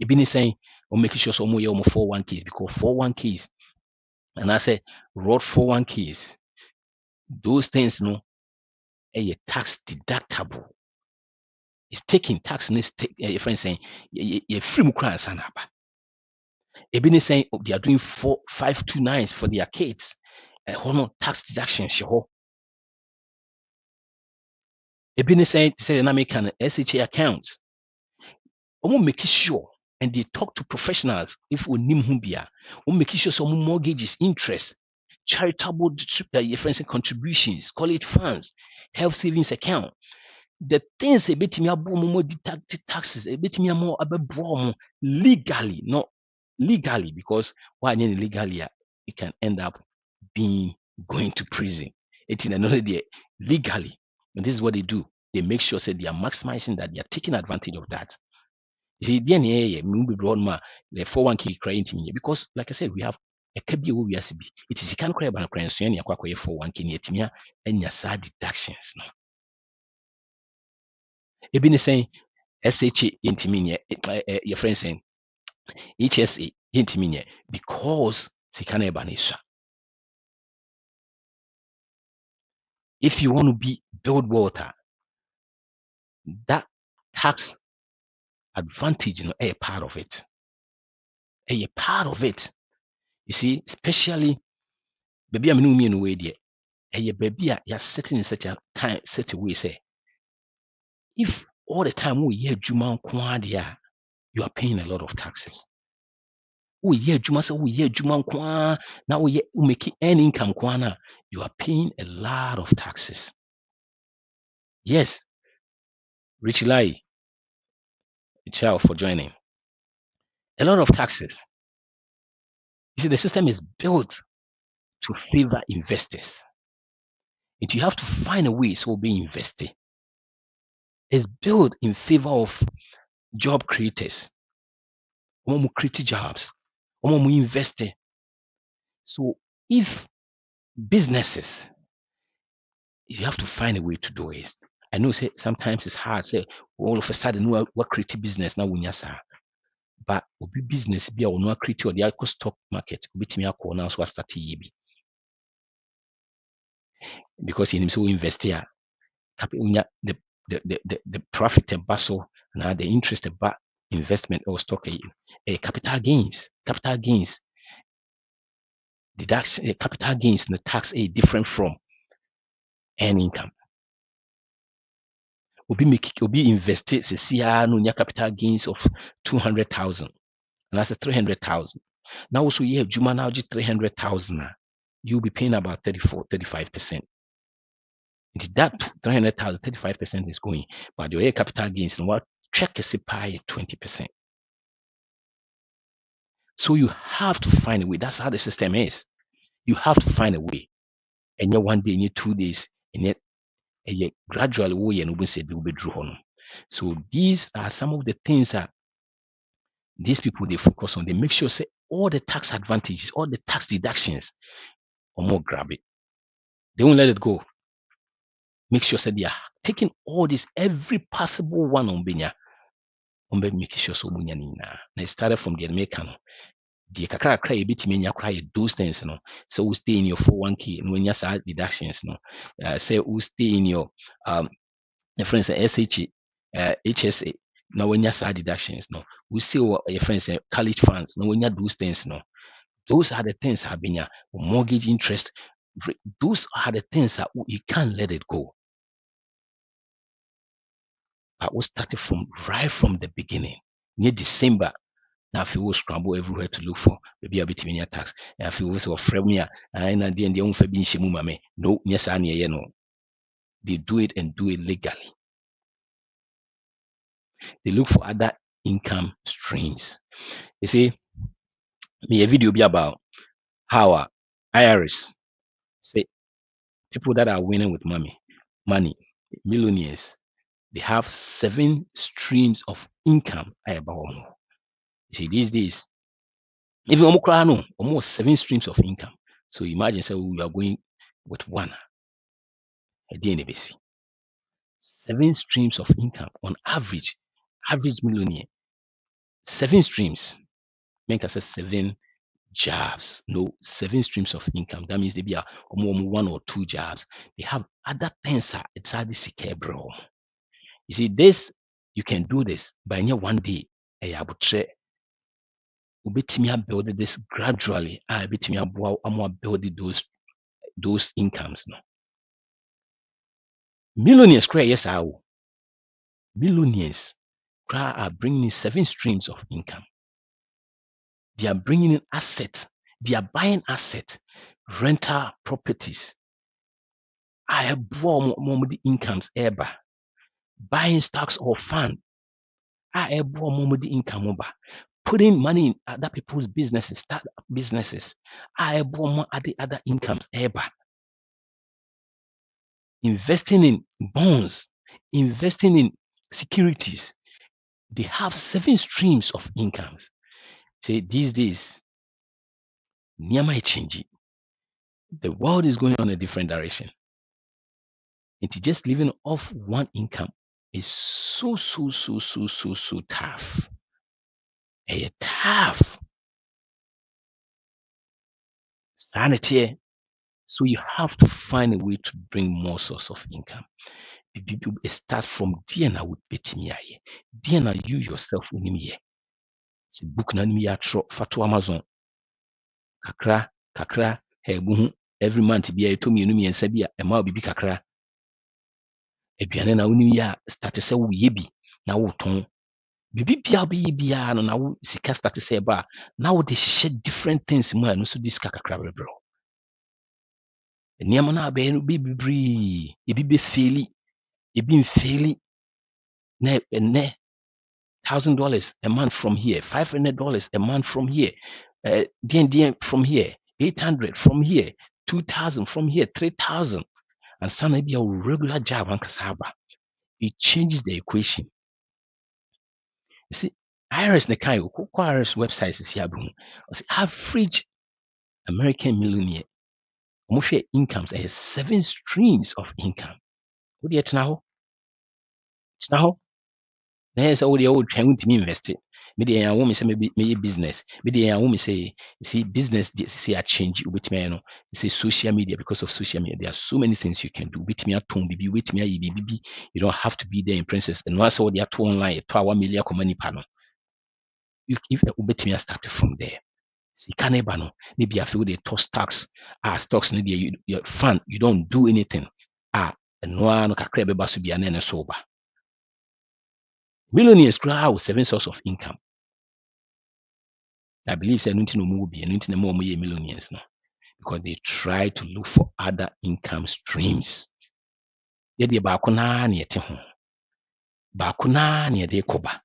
S1: Even saying we make sure some 401ks because 401ks and I say road 401ks, those things no a tax deductible. It's taking tax and your friend saying you free mukra sanaba. Even saying they are doing 529s for their kids. No tax deduction show. Even saying to say an American SHA account. Make sure and they talk to professionals if we nim humbia. Make sure some mortgages, interest, charitable your friends contributions, college funds, health savings account. The things a bit me more deducted taxes, a bit me more about legally, not legally, because why illegally you can end up being going to prison. It's in another day legally. And this is what they do. They make sure that they are maximizing that, they are taking advantage of that. You see, DNA the 401k crying me because, like I said, we have a KBO WSB. It is a kind of crab and a crayon, so any 401k near Timia and your sad deductions. Ebini saying SHA intiminia, your friend saying HSA intiminia because Sikana Banisha. If you want to build water, that tax advantage, a part of it. A part of it. You see, especially baby, I'm in way there. A baby, you're sitting in such a way, say, if all the time we hear Juma Kwadia, you are paying a lot of taxes. We hear Juma, so we hear Juma Kwa, now we make any income Kwana, you are paying a lot of taxes. Yes, Richie Lai, child for joining. A lot of taxes. You see, the system is built to favor investors. And you have to find a way so be invested. It's built in favor of job creators. Create jobs. Invest. So if businesses, you have to find a way to do it. I know say sometimes it's hard. Say all of a sudden what create business now when but be business be or no create or the stock market be to me now so start because in him so invest here the profit and so now the interest about investment or stock capital gains deduction capital gains the tax different from earned income. Obi invested CCR no capital gains of 200,000 and that's a 300,000. Now also you have Juma now just 300,000. You'll be paying about 35%. It's that 300,000, 35% is going, but your capital gains and what check is pay 20%. So you have to find a way. That's how the system is. You have to find a way. And yet 1 day, in 2 days, and yet gradually we and we say we will be drawn on. So these are some of the things that these people they focus on. They make sure say all the tax advantages, all the tax deductions, or more grab it. They won't let it go. Make sure say they are taking all this, every possible one on Benya. Make sure so munya nina. They started from the American. The kakra cry bit me cry those things no. So we stay in your 401k and when you say deductions no. Say we stay in your your friends say SH HSA. Now when you say deductions no. We see what your friends say college funds no when you those things no. Those are the things have been your mortgage interest. Those are the things that you can't let it go. But we started from right from the beginning. Near December, now if you will scramble everywhere to look for maybe a bit in tax. And if you will say friend me, and at the end, the own being shimumame. No, yes, I know. They do it and do it legally. They look for other income streams. You see, me a video be about how IRS say people that are winning with money, millionaires, they have 7 streams of income. You see, these days, even almost 7 streams of income. So imagine say we are going with one. A DNBC. 7 streams of income on average millionaire. 7 streams. Make us say 7 jobs. No, 7 streams of income. That means they be a 1 or 2 jobs. They have other things. It's hard to bro. You see, this you can do this by near 1 day. I would say build this gradually. I build those incomes. No. Millionaires cry yes how. Millionaires are bringing in 7 streams of income. They are bringing in assets. They are buying assets, rental properties. I have bought more incomes ever. Buying stocks or fund. I have bought more income over. Putting money in other people's businesses, start businesses. I have bought more other incomes ever. Investing in bonds, investing in securities. They have 7 streams of incomes. Say these days, niyama change. The world is going on a different direction. It's just living off one income is so tough. It's tough. Sanity. So you have to find a way to bring more source of income. It starts from DNA with betimi aye. DNA you yourself unimiye. It's a book na nimi ya fatu Amazon. Kakra buhu every month bi to me enumi ensa bi a ma bibi kakra. Aduane na unimi ya start say wo ye bi na wo ton. Bibi bia bi bia no na wo sika start say ba na wo de hyehyɛ different things mu a no so dis kakra brebro. Nneɛma no abɛyɛ no bebree ebi bɛfeeli ebi mfeeli na ɛnɛ $1,000 a month from here, $500 a month from here, DN from here, 800 from here, 2,000 from here, 3,000, and some maybe a regular job and kasaba. It changes the equation. You see, IRS ne kai IRS websites is here. Average American millionaire, almost incomes has 7 streams of income. What do you now? It's now. There's all the old trying to invest it. Me dey yan woman say me business. Me dey yan woman say see business say a change with me no. Say social media, because of social media there are so many things you can do. With me at home bibi, with me bibi. You don't have to be there in princess. And once all the at online to 1 million money panel. If with me start from there. See can no maybe I feel they toss stocks. Stocks maybe you fun, you don't do anything. No one kakra beba so bia na sober. Millionaires crowd 7 source of income. I believe say no more be and no more millionaires now because they try to look for other income streams. Yet the bakuna na yete ho. Bakuna na yede koba.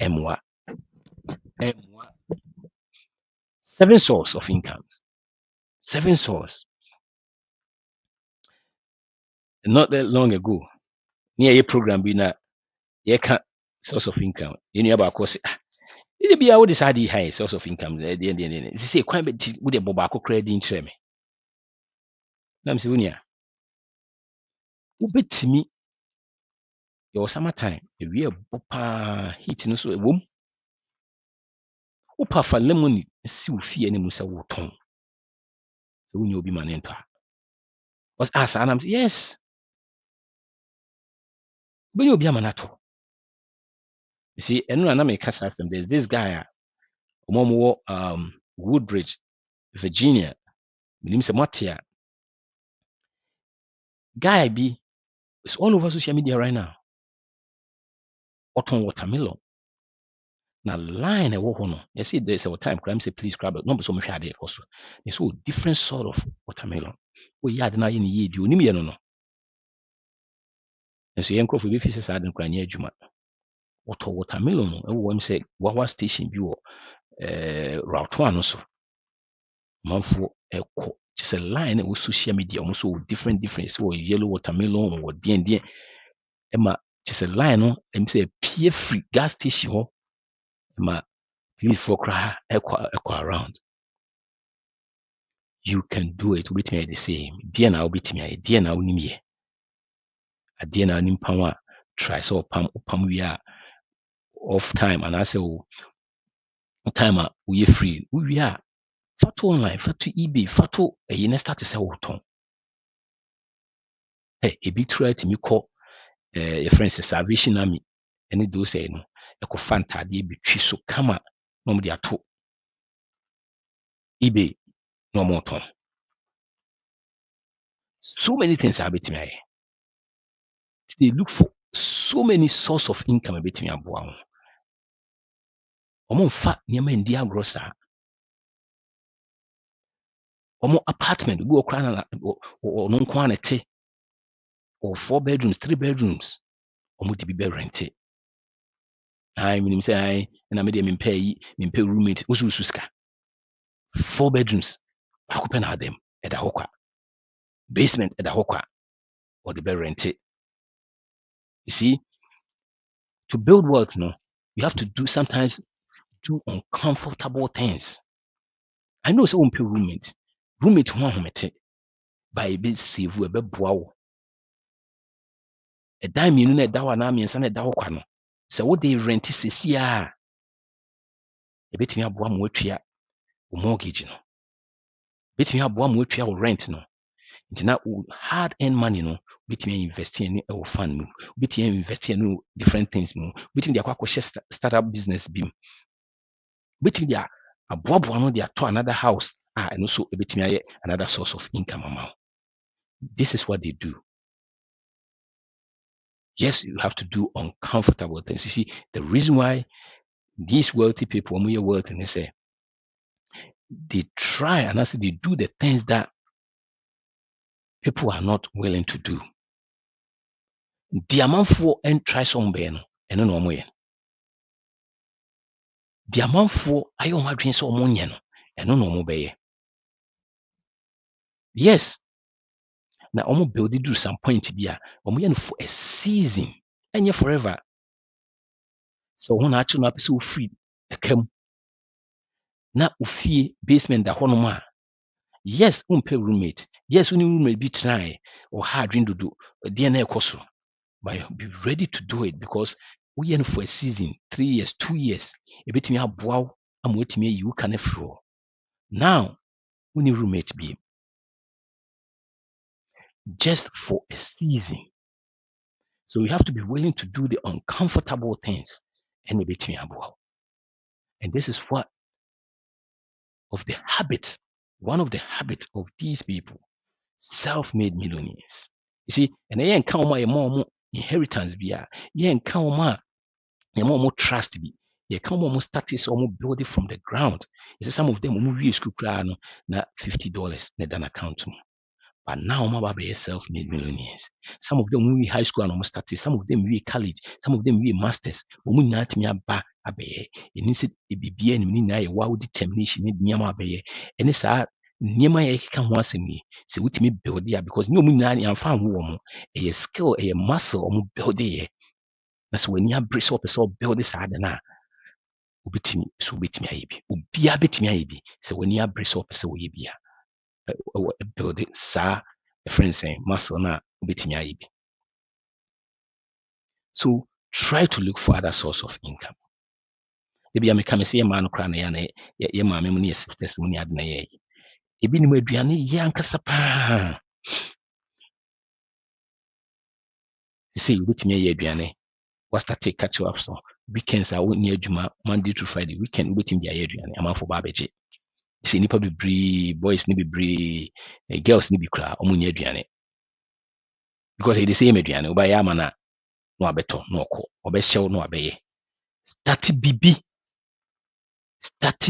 S1: Emwa. 7 source of incomes. 7 source. Not that long ago, near a program be na ye can source of income. You know about course. It be how decide high source of income. They say quite bit with a bobako credit in me. Nam si wunia. Ubetimi your summertime. If we bopa heat no so a womb. Upa fa lemon si ufi any musa wuton. So when you be man into. Was asked and I'm yes. When you be a manato. You see, and when I make system, there's this guy, Woodbridge, Virginia. Minim se motia. Guy be it's all over social media right now. Autumn watermelon. Now line a no. You see, there's a time crime say please grab it. No, but so much had it also. It's all different sort of watermelon. We had na yin ye do ni no. And so yanko for be pieces had and cry juma. Watermelon no. And we say Wawa station bi route 1 so. Manfo echo. Just a line with social media almost so different. So yellow watermelon or DND. Emma just a line no. And say peer free gas station. Emma please for cry echo around. You can do it with me the same. Dear now bit me, dear now nimye. A dear now nimpawa try so pam we are off time and I say time we free. We are fatu online, fatu eBay, fatu a yen start to say ton. Hey, a bit try to me call your friends Salvation Army. Any do say no. Eko fanta de be so kama no de ato. eBay no more ton. So many things are bit me. They look for so many source of income bit me aboa. Omo fa niema ndi agro saa. Omo apartment bi okra na no nko na te. Or 4 bedrooms, 3 bedrooms. Omo di bi be rent. I mean say I na me dey me pay roommate usu ska. 4 bedrooms. Ba ko na dem e da hokwa. Basement e da hokwa. Or the be rent. You see, to build wealth no, you have to do sometimes do uncomfortable things. I know say pay roommate. Roommate ho ahomete. By be save we be boa wo. A dime you na da wa na miensa na da hokwa no. Say wo dey rent sesi a ebetimi aboa mo atua wo mortgage no. Betimi aboa mo atua wo rent no. Nti na hard earned money no betimi invest in a fund mu. Betimi invest in different things mu. Betimi dey akwa startup business bim. Betimi dey aboa no dey to another house and also betimi another source of income amount. This is what they do. Yes, you have to do uncomfortable things. You see, the reason why these wealthy people, when you're wealthy, they say they try and I say they do the things that people are not willing to do. The amount for and try somewhere and no more. The amount for I don't want to so money and no more. Yes. Now almost build it to some point to be for a season and yet forever. So when actually not so free, come na ufie basement da honoma. Yes, pay roommate. Yes, when roommate be try or hard dream to do DNA koso. But be ready to do it because woyɛ no for a season, 3 years, 2 years, ebetumi aboa wo ama wetumi ayi wo ka no afiri hɔ. Now, wonni roommate bi just for a season. So you have to be willing to do the uncomfortable things and ebetumi aboa wo. And this is what one of the habits of these people, self-made millionaires. You see, and they ain't count my mom inheritance be ain't count my more trust be. You come more status or more build it from the ground. You see, some of them move school no na $50 na dan account. But now my baby is self-made millionaires. Some of them we high school and almost started, some of them we college, some of them we masters. But we not me aba abeye. It needs a BBN meaning a wow determination in Yama abeye. And it's a near my can once in me. So we me build there because no mean I found woman a skill, a muscle or build there. That's when you brace up a sort build this hard na ubitimi so ubitimi ayebi. Ubia bitimi ayebi. So when you brace up so we be build it, sa a friend saying muscle na ubitimi ayebi. So try to look for other source of income. Maybe I come say man kra na ya na ye maame mu ne ye sisters mu ne ade na ye. Ebi ni mu aduane ye ankasa pa. Say ubitimi aye aduane. What start take catch you up so weekends are near Juma, Monday to Friday, weekend waiting the aduane. I'm out for barbecue. Say nipa bebree, boys ni bebree, girls ni bi kra omo nya aduane. Because they say aduane, oba ya ama na no abeto no ko, obehyew no abeye. Start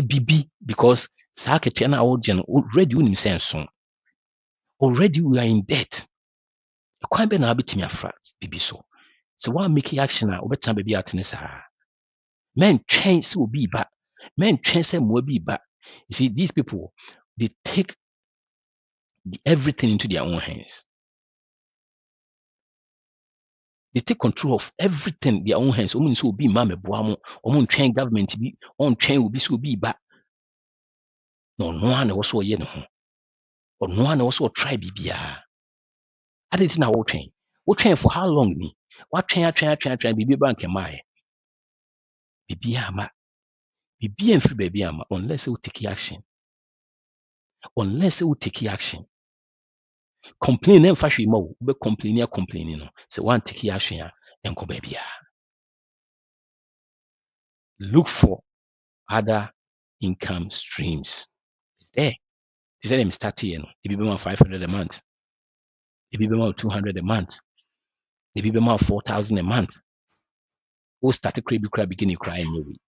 S1: bibi because saa ketua na wo gye no already unim sense. Already we are in debt. Kwan be na abetimi afra bibi so. So one make action na obetana baby atene saa. Men train so obi ba. Men train say mo bi ba. You see, these people, they take everything into their own hands. They take control of everything in their own hands. Omo nso obi ma me boa mo. Omo train government bi, on train obi so obi ba. No one na also ye no ho. No one also try bibia. I didn't know what train. What train for how long ni? What train bibi ba nke mai. Bibia ma. Bibia mfiri baby ama unless you take action. Unless you take action. Complain and fashion mo be complaining no. So one take action ya enko baby. Look for other income streams. It's there. They say them start here. No? If you be 500 a month, if you be 200 a month, if you be 4,000 a month, who start to cry beginning crying maybe.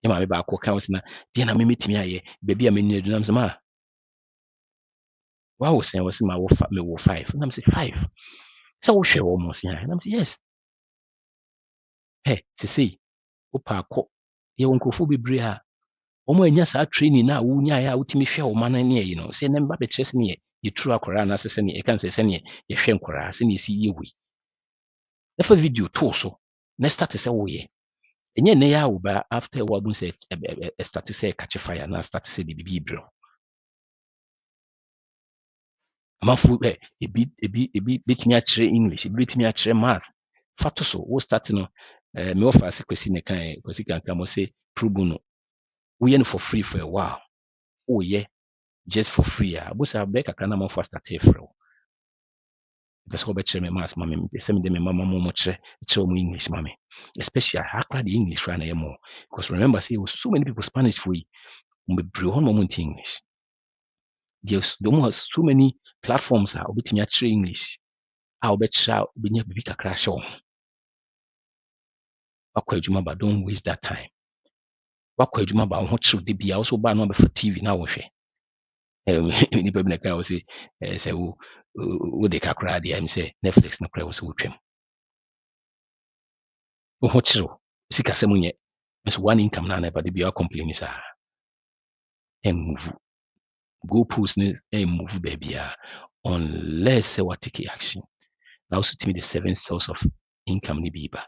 S1: You might be back or counts na. Then I meet me aye. Baby I mean you know some. What I was saying was my me 5. And I'm say 5. So we share almost yeah. And I'm say yes. Hey, see, opa ko. Ye wonkrofo bebre a omo anya saa training na wo nya ya wotimi hwe o man na ye no say na mba be kyerɛ se ne ye true akora na se ne ye kan se ne ye hwe nkora se ne si ye wi efa video to so na start se wo ye enye ne ya wo ba after what do say start se catch fire na start se bibi bro amafu ebi betimi akyerɛ English ebi betimi akyerɛ math fa to so wo start no me offer se kwesi ne kan kwesi kan mo say pro bono wo ye no for free for a while wo ye just for free. Abusa beka kana mo for start free. That's what better me mass mama. Same dem mama mo chere mo English mama. Especially hakra the English right na more. Because remember say so many people Spanish for you. Mbe bro on moment English. There's so many platforms are obetimi chere English. A obetcha obenya bibi kakra show. Akwa adwuma ba don't waste that time. Wakwa adwuma ba ho chere de bia also ba no be for TV na wo hwe. Nipa bi na kan wo say say wo de kakra de am say Netflix no kra wo say wo twam wo ho kyerɛ sika sɛ munyɛ nso one income na ba de bi complain saa move go post ne move baby unless say what take action now so to me the seven source of income ni bi ba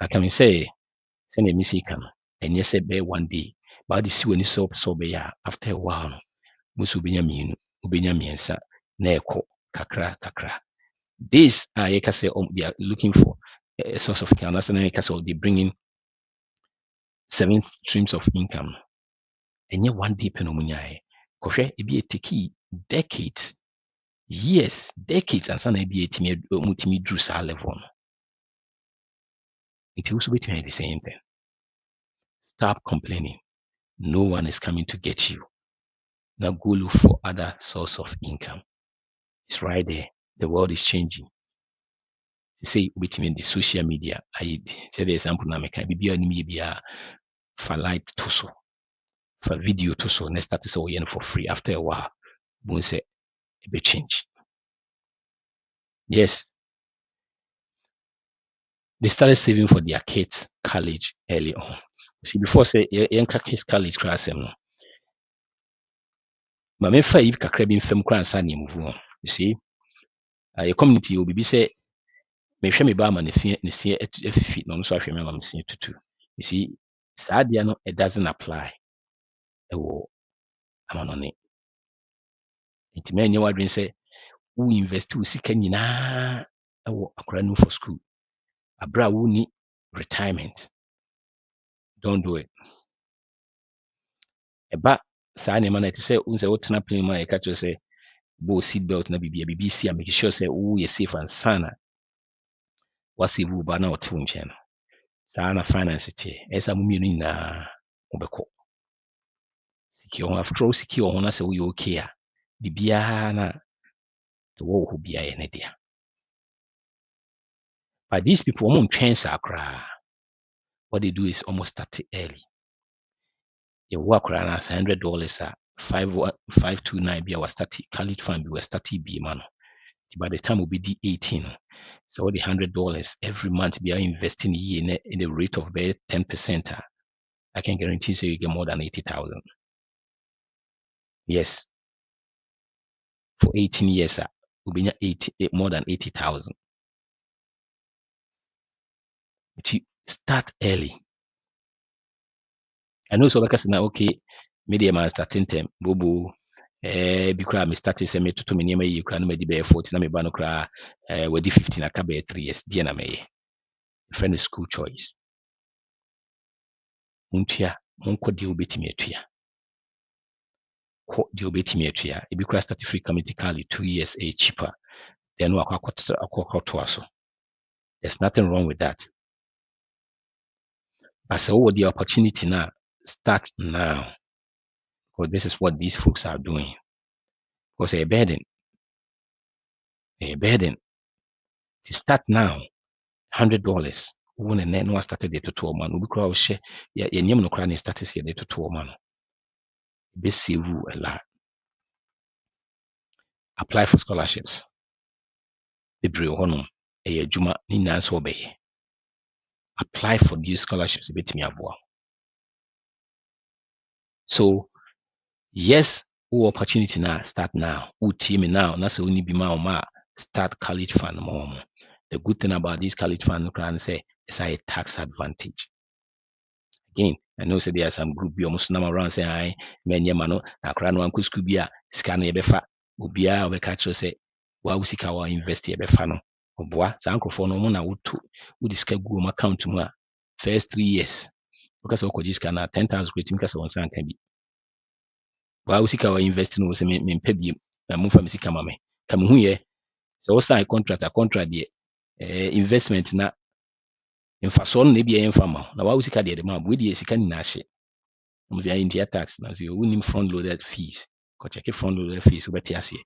S1: like I say sɛ na mi sika no ɛnyɛ sɛ bɛ one day but the see when you so be after a while no musu obenya mienu obenya miensa na ɛkɔ kakra this yɛka sɛ they are looking for a source of income. That's an they bring in 7 streams of income. And yet one day penomuna. Koshe ebi eteki decades, years, decades, and sana ebi etimi mutimi drew sa level. It also be the same thing. Stop complaining. No one is coming to get you. Now go look for other source of income. It's right there. The world is changing. To say between the social media, I say the example na meka bibia ni bibia for light to so, for video to so, next start to say for free. After a while, we say it be change. Yes, they started saving for their kids' college early on. See, before say young kids college class, but me fa if kakra bi mfam kra ansa na move on. You see, your community will be say me hwɛ me ba ma ne se afifi na ɔno nso ahwɛ me ma me se tutu. You see, saa deɛ no it doesn't apply. Ɛwɔ amanɔne. Nti mɛ nyɛ wadwene sɛ wo invest wo sika nyinaa ɛwɔ akwaraa no for school. Abra wo ni retirement. Don't do it. Ɛba saa nneɛma na ɛte sɛ wo sɛ wotena plane mu a yɛka kyerɛ sɛ bɔ seat belt na biribi si a make sure sɛ woyɛ safe ansa na wasave wo ba na ɔte wo nkyɛn no. Saa na finance teɛ. Ɛsɛ mo mmienu nyinaa mobɛkɔ. Secure ho. After all, secure ho na sɛ woyɛ okay a biribiara na ɛwɔ wo hɔ biara yɛ ne dea. But these people, what they do is almost start early. You work around as $100 at 529 be our starting college fund, we were starting be man. By the time we be 18, so the $100 every month we are investing in the rate of 10%. I can guarantee you get more than 80,000. Yes, for 18 years, we'll be more than 80,000. Start early. I know so because now okay, media man starting time bobo because me started say me to me nneɛma yie kura na me di bɛyɛ 40 na me ba no kura wadi 15 aka bɛyɛ 3 years deɛ na mɛyɛ. Friend school choice. Muntua monkɔ deɛ wobɛtumi atua. Kɔ deɛ wobɛtumi atua. Ebi kura start free community college 2 years cheaper. Then wakɔ so. There's nothing wrong with that. But so the opportunity now start now. Because this is what these folks are doing. Because a burden to start now $100 when a net was started to 2 man we crowd share yeah no crowd started here to 2 man be save you a lot. Apply for scholarships bebre honum e adwuma ni nan so obeye. Apply for these scholarships betimi aboa. So yes, who opportunity now start now. Who team now na se uni bi ma start college fund more. The good thing about this college fund can say it's a tax advantage. Again, I know say there are some group be almost number around say I menye mano na kra no anko school bi a sika no yebefa obia obeka kire say wa usika wa invest yebefa no oboa sa ankrofo no mo na wotu wo disika gu mo account mu a first 3 years because of sika na 10,000 kwetimi kasa won san kan bi wa usika wa invest no say me mpa bi na mo fa me sika ma me ka me hu ye so wo sign contract de investment na mfaso no na bia yɛmfa ma na wa usika de ma bo de sika ni na ahye mo say India tax na say we front loaded fees ko check front loaded fees we betia ase.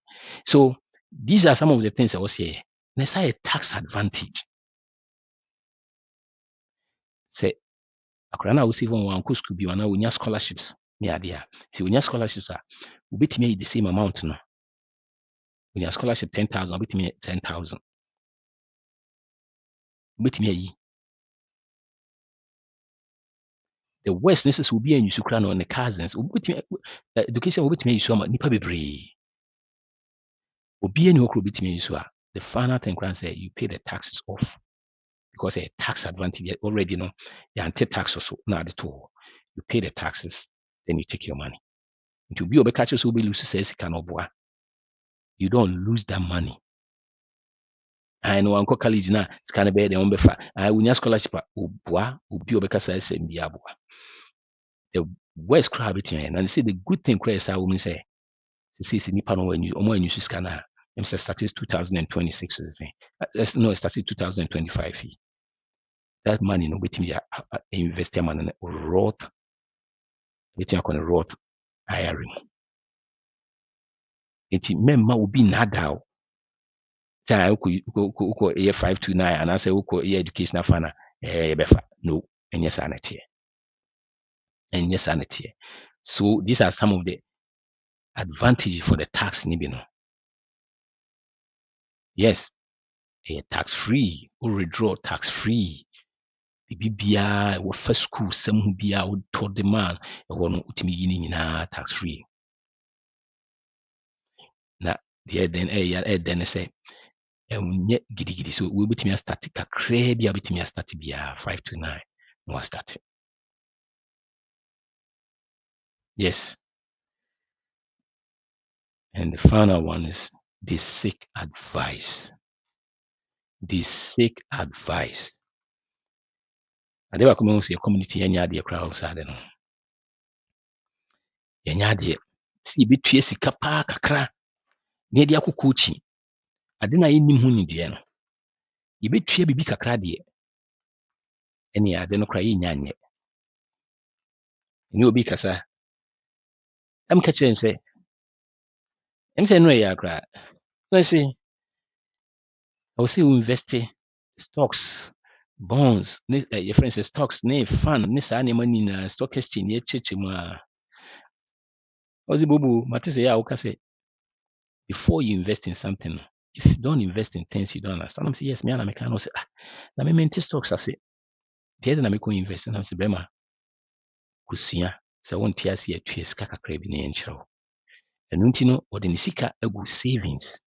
S1: So these are some of the things I was here. Na say a tax advantage. Say akora na wo see one ko school bi na wonya scholarships me ade a say wonya scholarships a wo betimi the same amount no wonya scholarship 10,000 wo betimi 10,000 wo betimi ayi. The West necessary will be in Ukraine on the cousins. Education will be to nipa bebree. Obi any okro betimi use the final thing can say you pay the taxes off because a tax advantage already no the anti-tax also now the tool. You pay the taxes, then you take your money. To be catches will be lose says can you don't lose that money I know uncle college na scan be de ombefa I unya scholarship obua obi obekasa SMB aboa the worst crowd between and see the good thing crazy I woman say nipa no when you omo use scanner them say started 2026 or say no it started 2025 that money no betimi ya invest man in Roth betimi akon Roth IRA enti memma obi nada o say uko year 529 and I say uko year educational fund befa no enye sanity enye sanity so these are some of the advantages for the tax ni bi no yes tax free or withdraw tax free bibi biara wɔ fa school sɛm ho biara wotɔ de ma ɛwɔ no wotumi yi ne nyinaa tax free na deɛ ɛdɛn ne sɛ ɛnyɛ gidigidi so wobɛtumi astarte kakraa bi a wobɛtumi astarte biara 529 na wastarte yes and the final one is they seek advice ade baako mahu sɛ yɛ community yɛnyɛ adeɛ koraa wɔ saa de no yɛnyɛ adeɛ sɛ yɛbɛtua sika paa kakra na yɛde akɔ coaching ade no a yɛnnim ho nimdeɛ no yɛbɛtua biribi kakra deɛ ɛne ade no koraa yɛnya nyɛ ɛne obi kasa ɛm ka kyerɛ n sɛ ɛm sɛ no ɛyɛ koraa na sɛ ɛwɔ sɛ invest stocks bonds ne yɛfrɛ sɛ stocks ne fund ne saa nneɛma nyinaa stock exchange yɛkyerɛkyerɛ mu a ɔse bobo mate sɛ yɛ a woka sɛ before you invest in something if you don't invest in things you don't understand I'm say yes me ana meka no sɛ na me mente stocks ase deɛ de na mekɔ invest na sɛ bɛma kosua sɛ wonte ase atua sika kakra bi na yɛnkyerɛ wo ɛno nti no wɔde ne sika agu savings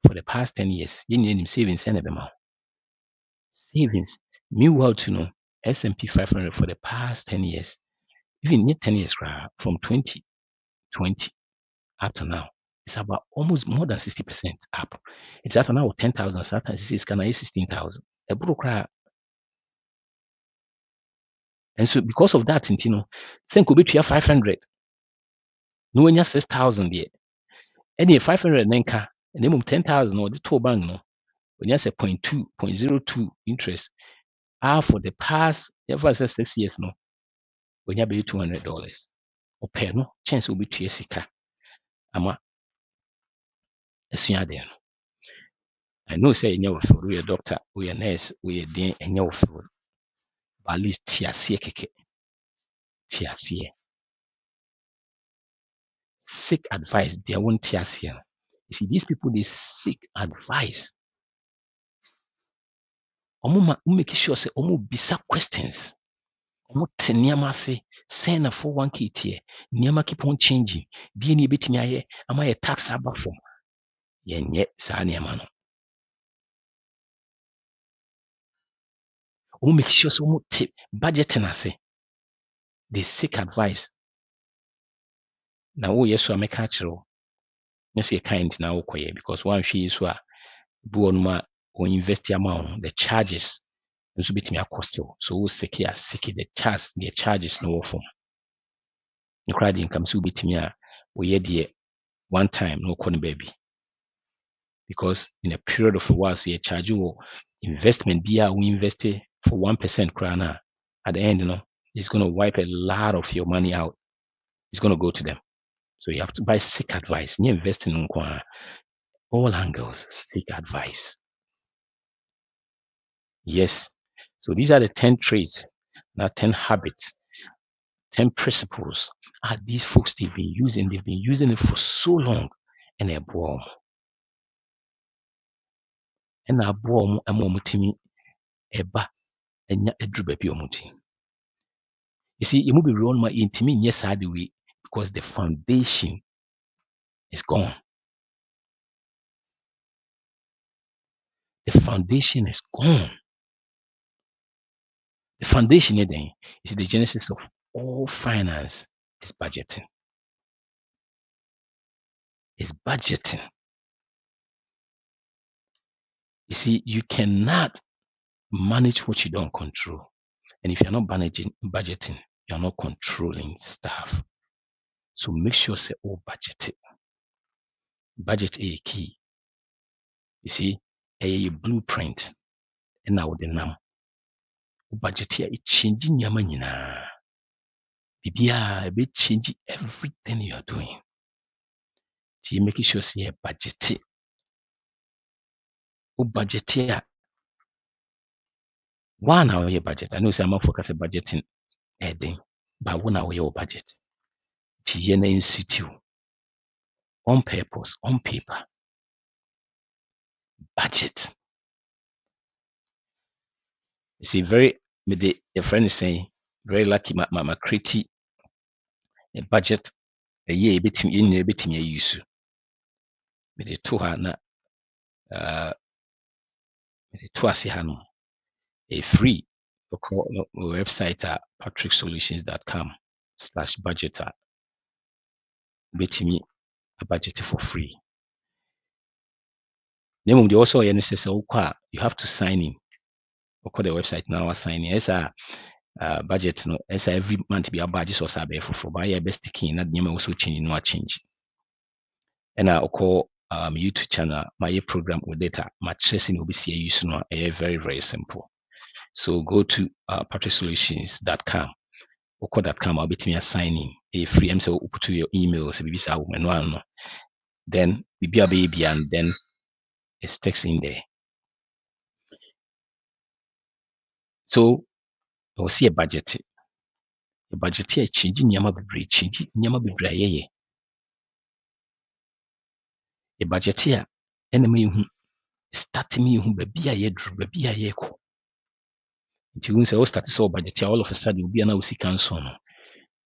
S1: for the past 10 years yɛn nyinaa nim savings ɛna ɛbɛma wo savings meanwhile to no S&P 500 for the past 10 years even not 10 years from 2020 up to now it's about almost more than 60% up it's at now 10,000 sometimes it's kind of 16,000 a broker and so because of that you know think we be 500 no when you 6,000 there any 500 nenka and then 10,000 or the two bank no when you say 0.02 interest for the past ever say 6 years no when you be $200 or pay no chance will be to sika ama esua de no I know say you we a doctor we a nurse we a den enya wo but at least tiasie keke tiasie seek advice they won't tiasie no you see these people they seek advice omo make sure say omo bisa questions omo te nneɛma ase sɛn na 401k tie nneɛma keep on changing deɛ ne ebetumi ayɛ ama yɛ tax aba fam yɛnyɛ saa nneɛma no omo make sure say omo te budgeting ase they seek advice na woyɛ so a mɛka akyerɛ wo na sɛ yɛka nti na wokɔyɛ because woanhwɛ yi so a bi wɔ nom a invest ama the charges nso betumi acost wo so wo seke a seke the charges no wɔ fam ne koraa deɛ nkam sɛ wobɛtumi a woyɛ deɛ one time na wokɔ no baabi because in a period of a while so yɛ charge wo investment bi a wo invest for 1% koraa no a at the end no it's going to wipe a lot of your money out it's going to go to them so you have to buy seek advice nye investing in all angles seek advice yes so these are the 10 traits not 10 habits 10 principles these folks they've been using it for so long and they're born and they're born mutimi eba enya edru baby omuti you see you move be wrong my intimi yes the way because the foundation is gone the foundation is gone the foundation then is the genesis of all finance is budgeting is budgeting You see, you cannot manage what you don't control. And if you're not budgeting, you're not controlling stuff. So make sure say, oh, budget it. Budget is a key. You see, a blueprint. And now the num. Budget here, it changing your money now. Bibia, a bit changing everything you're doing. So you making sure say, budget it. Oh, budget here. One hour your budget. I know say I'm not focusing budgeting heading, but 1 hour your budget. Tiana institute on purpose, on paper. Budget. You see, your friend is saying, very lucky, my create a budget a year, a bit in a bit in your use. Me the two na me the two asihano a free website at patricksolutions.com/budgeter. Bet me a budget for free. Name the also you have to sign in. Or the website now sign in. As a budget no as every month be a budget or sabe for buy your best key na nyama also change no change. And I call YouTube channel my program with data matching will be see use no very very simple. So go to patricksolutions.com or call.com. I'll be to me assigning a free so put to your email so maybe no then be a baby and then it's text in there. So we'll see a budget. A budget here changing yama be changing yama be dry. A budget here enemy who starting me who baby a year drew baby a year ko. Until we say all start so budget here all of a sudden will be an hour cancel no.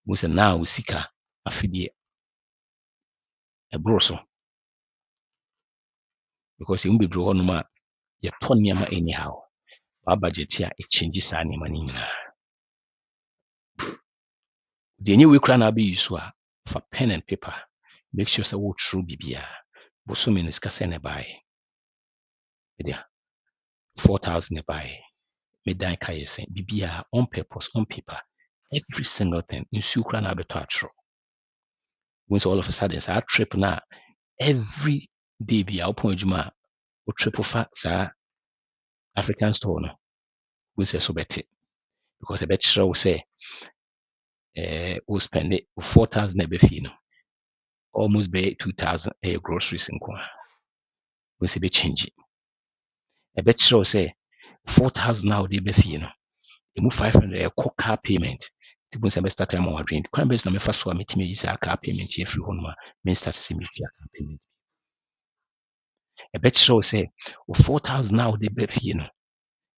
S1: We say now we seek a affiliate a broso. Because you be draw no ma you turn yama anyhow. Our budget here it changes our money. The new we can be used for pen and paper. Make sure say what true bibia. But so many scarcely buy. 4,000 buy. Me dan kaya say bibia on purpose on paper. Every single thing in sukra na be to once all of a sudden say trip na every day be our point juma o trip for sa African store no. We say so better because a bet show say we spend it 4,000 a fee no. Almost be 2,000 groceries in kwa. We say be change it. A bet show say 4,000 now they be fee no. You move 500 a car payment. People say start time on drink. Quite best na me first one meet me is a car payment here free home me start see me car payment. A bet show say 4,000 now they be fee no.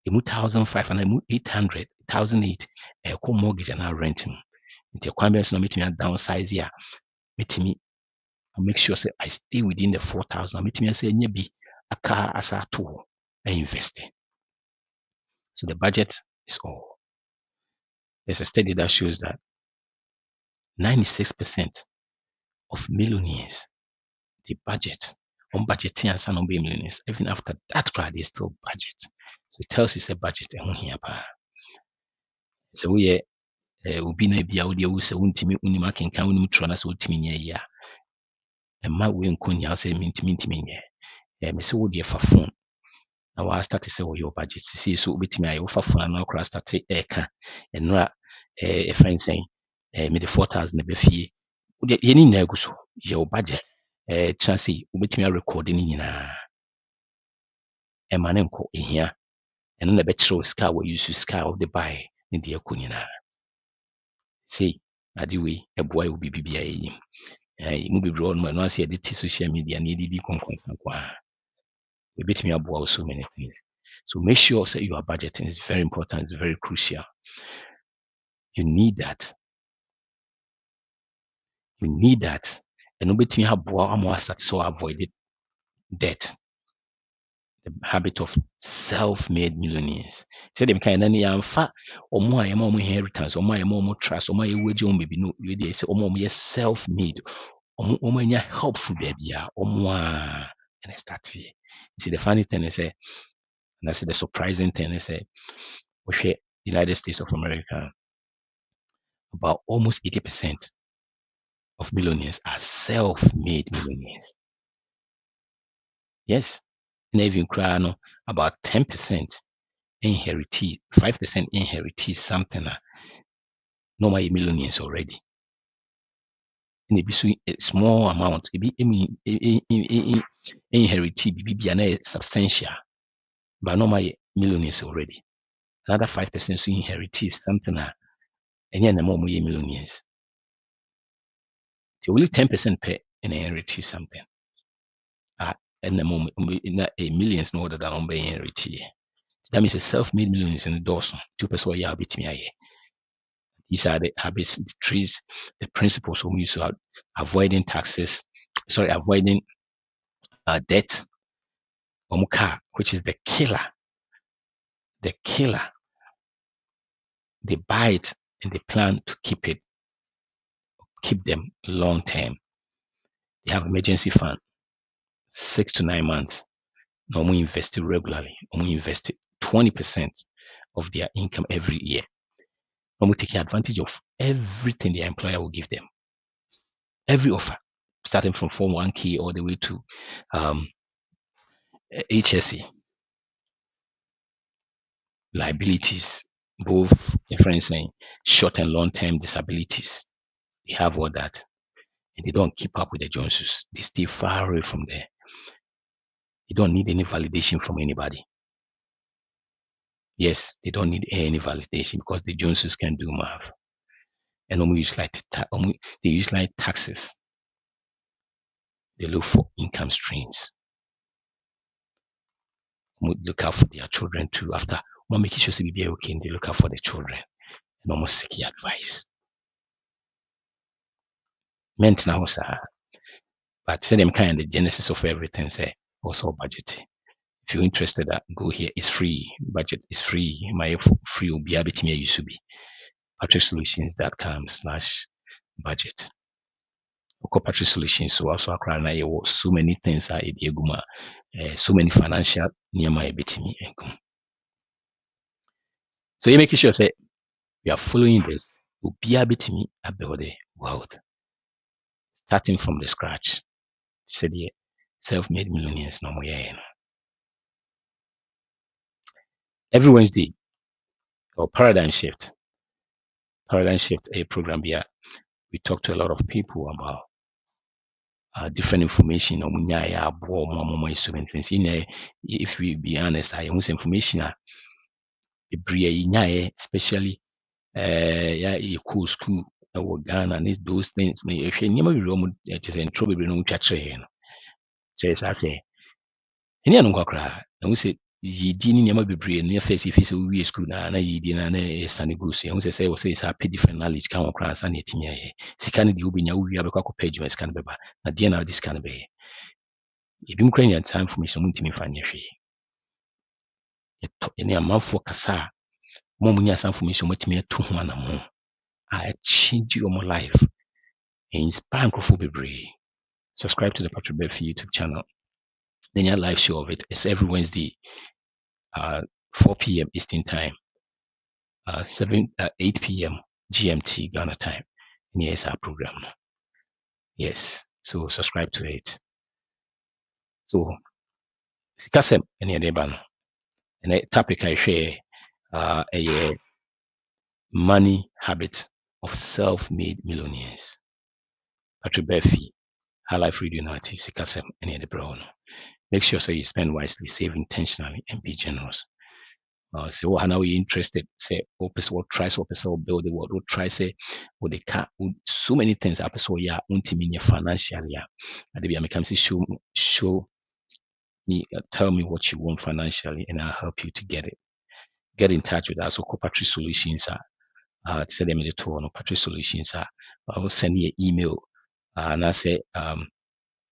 S1: You move 1,500, move 800, 1,008 a mortgage and now renting. Into quite best na meet me downsize here. Meet me and make sure say I stay within the 4,000. Meet me and say maybe a car as a tool I invest in. So the budget is all. There's a study that shows that 96% of millionaires they budget on budgeting and some be millionaires. Even after that crowd, they still budget. So it tells you say budget here. So we will be no be audio we say untimi unima kenka unim tro na so utimi nya ya. And my we nkonya say mintimi nya. Me say wo dey fa phone. Now I start to say your budget. See so ubetimi ayi wo fa phone na okra start eka. And no a friend saying me the 4,000 be fie. Ye ni na egu so your budget. Chance ubetimi record ni nyina. E mane nko ehia. And na betro scar we use scar of the buy in the nyina. Say adiwe eboy will be bibia yim. Mu be draw no no say the social media need di conference kwa. We beat me about so many things. So make sure say you are budgeting. It's very important, it's very crucial. You need that. You need that. And no betimi aboa am start so avoid debt. The habit of self-made millionaires. Say them kind of yamfa omo a yama omo inheritance, omo a yama omo trust, omo a yeweje omo baby no you dey say omo ye self-made. Omo nya helpful baby a omo a and start here. See the funny thing is And that's the surprising thing. They say, we United States of America, about almost 80% of millionaires are self-made millionaires. Yes. And even cry no, about 10% inherit, 5% inherit something that normally millionaires already. And it be a small amount, it be inherit be substantial, but normally millionaires already. Another 5% so inherit something that any more millionaires. So only 10% pay and inherit something. And the moment a millions no other than be inherit here. That means a self-made millionaires in the dozen. 2% yeah bit me. These are the habits, the trees, the principles we use to avoiding taxes, avoiding debt, omuka, which is the killer. The killer. They buy it and they plan to keep them long term. They have emergency fund, 6 to 9 months. No more invest regularly. No more invest 20% of their income every year. No more taking advantage of everything their employer will give them. Every offer, starting from Form 1K all the way to HSE. Liabilities, both different short and long-term disabilities. They have all that. And they don't keep up with the Joneses. They stay far away from there. They don't need any validation from anybody. Yes, they don't need any validation because the Joneses can do math. And they use like taxes. They look for income streams. Look out for their children too. After making sure they be okay, they look out for the children and almost seek advice. Meant now, sir. But say them kind of the genesis of everything, say also budget. If you're interested, go here. It's free. Budget is free. My free will be able to use to be patricksolutions.com/budget. Corporate solutions. So also across so many things are so many financial nearby betimi. So you make sure say we are following this. Will be able to build the wealth, starting from the scratch. Said the self-made millionaires no more. Every Wednesday or paradigm shift a program here. We talk to a lot of people about different information on so many things. If we be honest, I use information especially cool school Ghana and those things. If you never just in trouble, no church. Just I say, any no cry. And we say, ye didn't never be brain near face if it's a wee school na ye didn't a sunny goose. And we say, it's a pay different knowledge can cross and it me. Sikani di ubi nya we have a page when scan beba. Na dear now this can be. If you Ukrainian time for me, some to me financially. Any amount for Kasa, Momunia some for me so much me 200 more. I change your life. Inspire Crawford. Subscribe to the Patrick Belfi YouTube channel. Then your live show of it. It's every Wednesday, 4 p.m. Eastern Time, 8 p.m. GMT Ghana time. And here's our program. Yes, so subscribe to it. So, Sikasem and Yadeban. And a topic I share a money habit of self-made millionaires. Patrick Belfi, High Life Radio Nati, Sikasem and Yadeban. Make sure so you spend wisely, save intentionally, and be generous. So what now you interested? Say, what tries what person build the world, what try say, what they can so many things episode yeah, untimely financially. Yeah, and they be say show me, tell me what you want financially, and I'll help you to get it. Get in touch with us. So corporate solutions are to them in the tour no Patrick Solutions are. I will send you an email and I say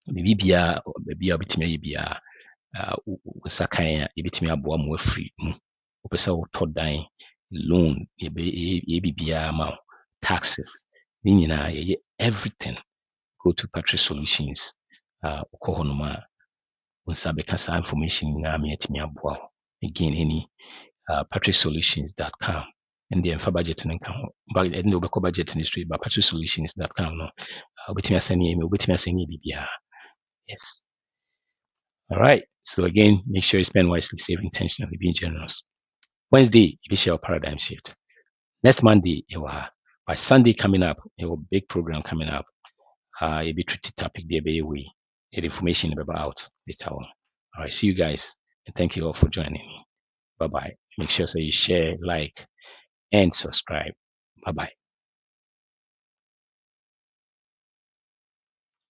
S1: maybe a bit maybe sakan ebitimi aboa mo afiri mu opese wotɔ dan loan bibia ma taxes ni nyinaa yɛyɛ everything go to Patrick Solutions wokɔ hɔ nom a nsa bɛka saa information nyinaa ma yɛtumi aboa wo again any patricksolutions.com. And the for budget and come but and no budget industry but patricksolutions.com no with me send email with me send BBR. Yes. All right. So again, make sure you spend wisely, save intentionally, being generous. Wednesday, you share paradigm shift. Next Monday, you will by Sunday coming up, you have a big program coming up. You'll be treated topic there by way. Information about later on. All right. See you guys. And thank you all for joining me. Bye bye. Make sure that you share, like, and subscribe. Bye bye.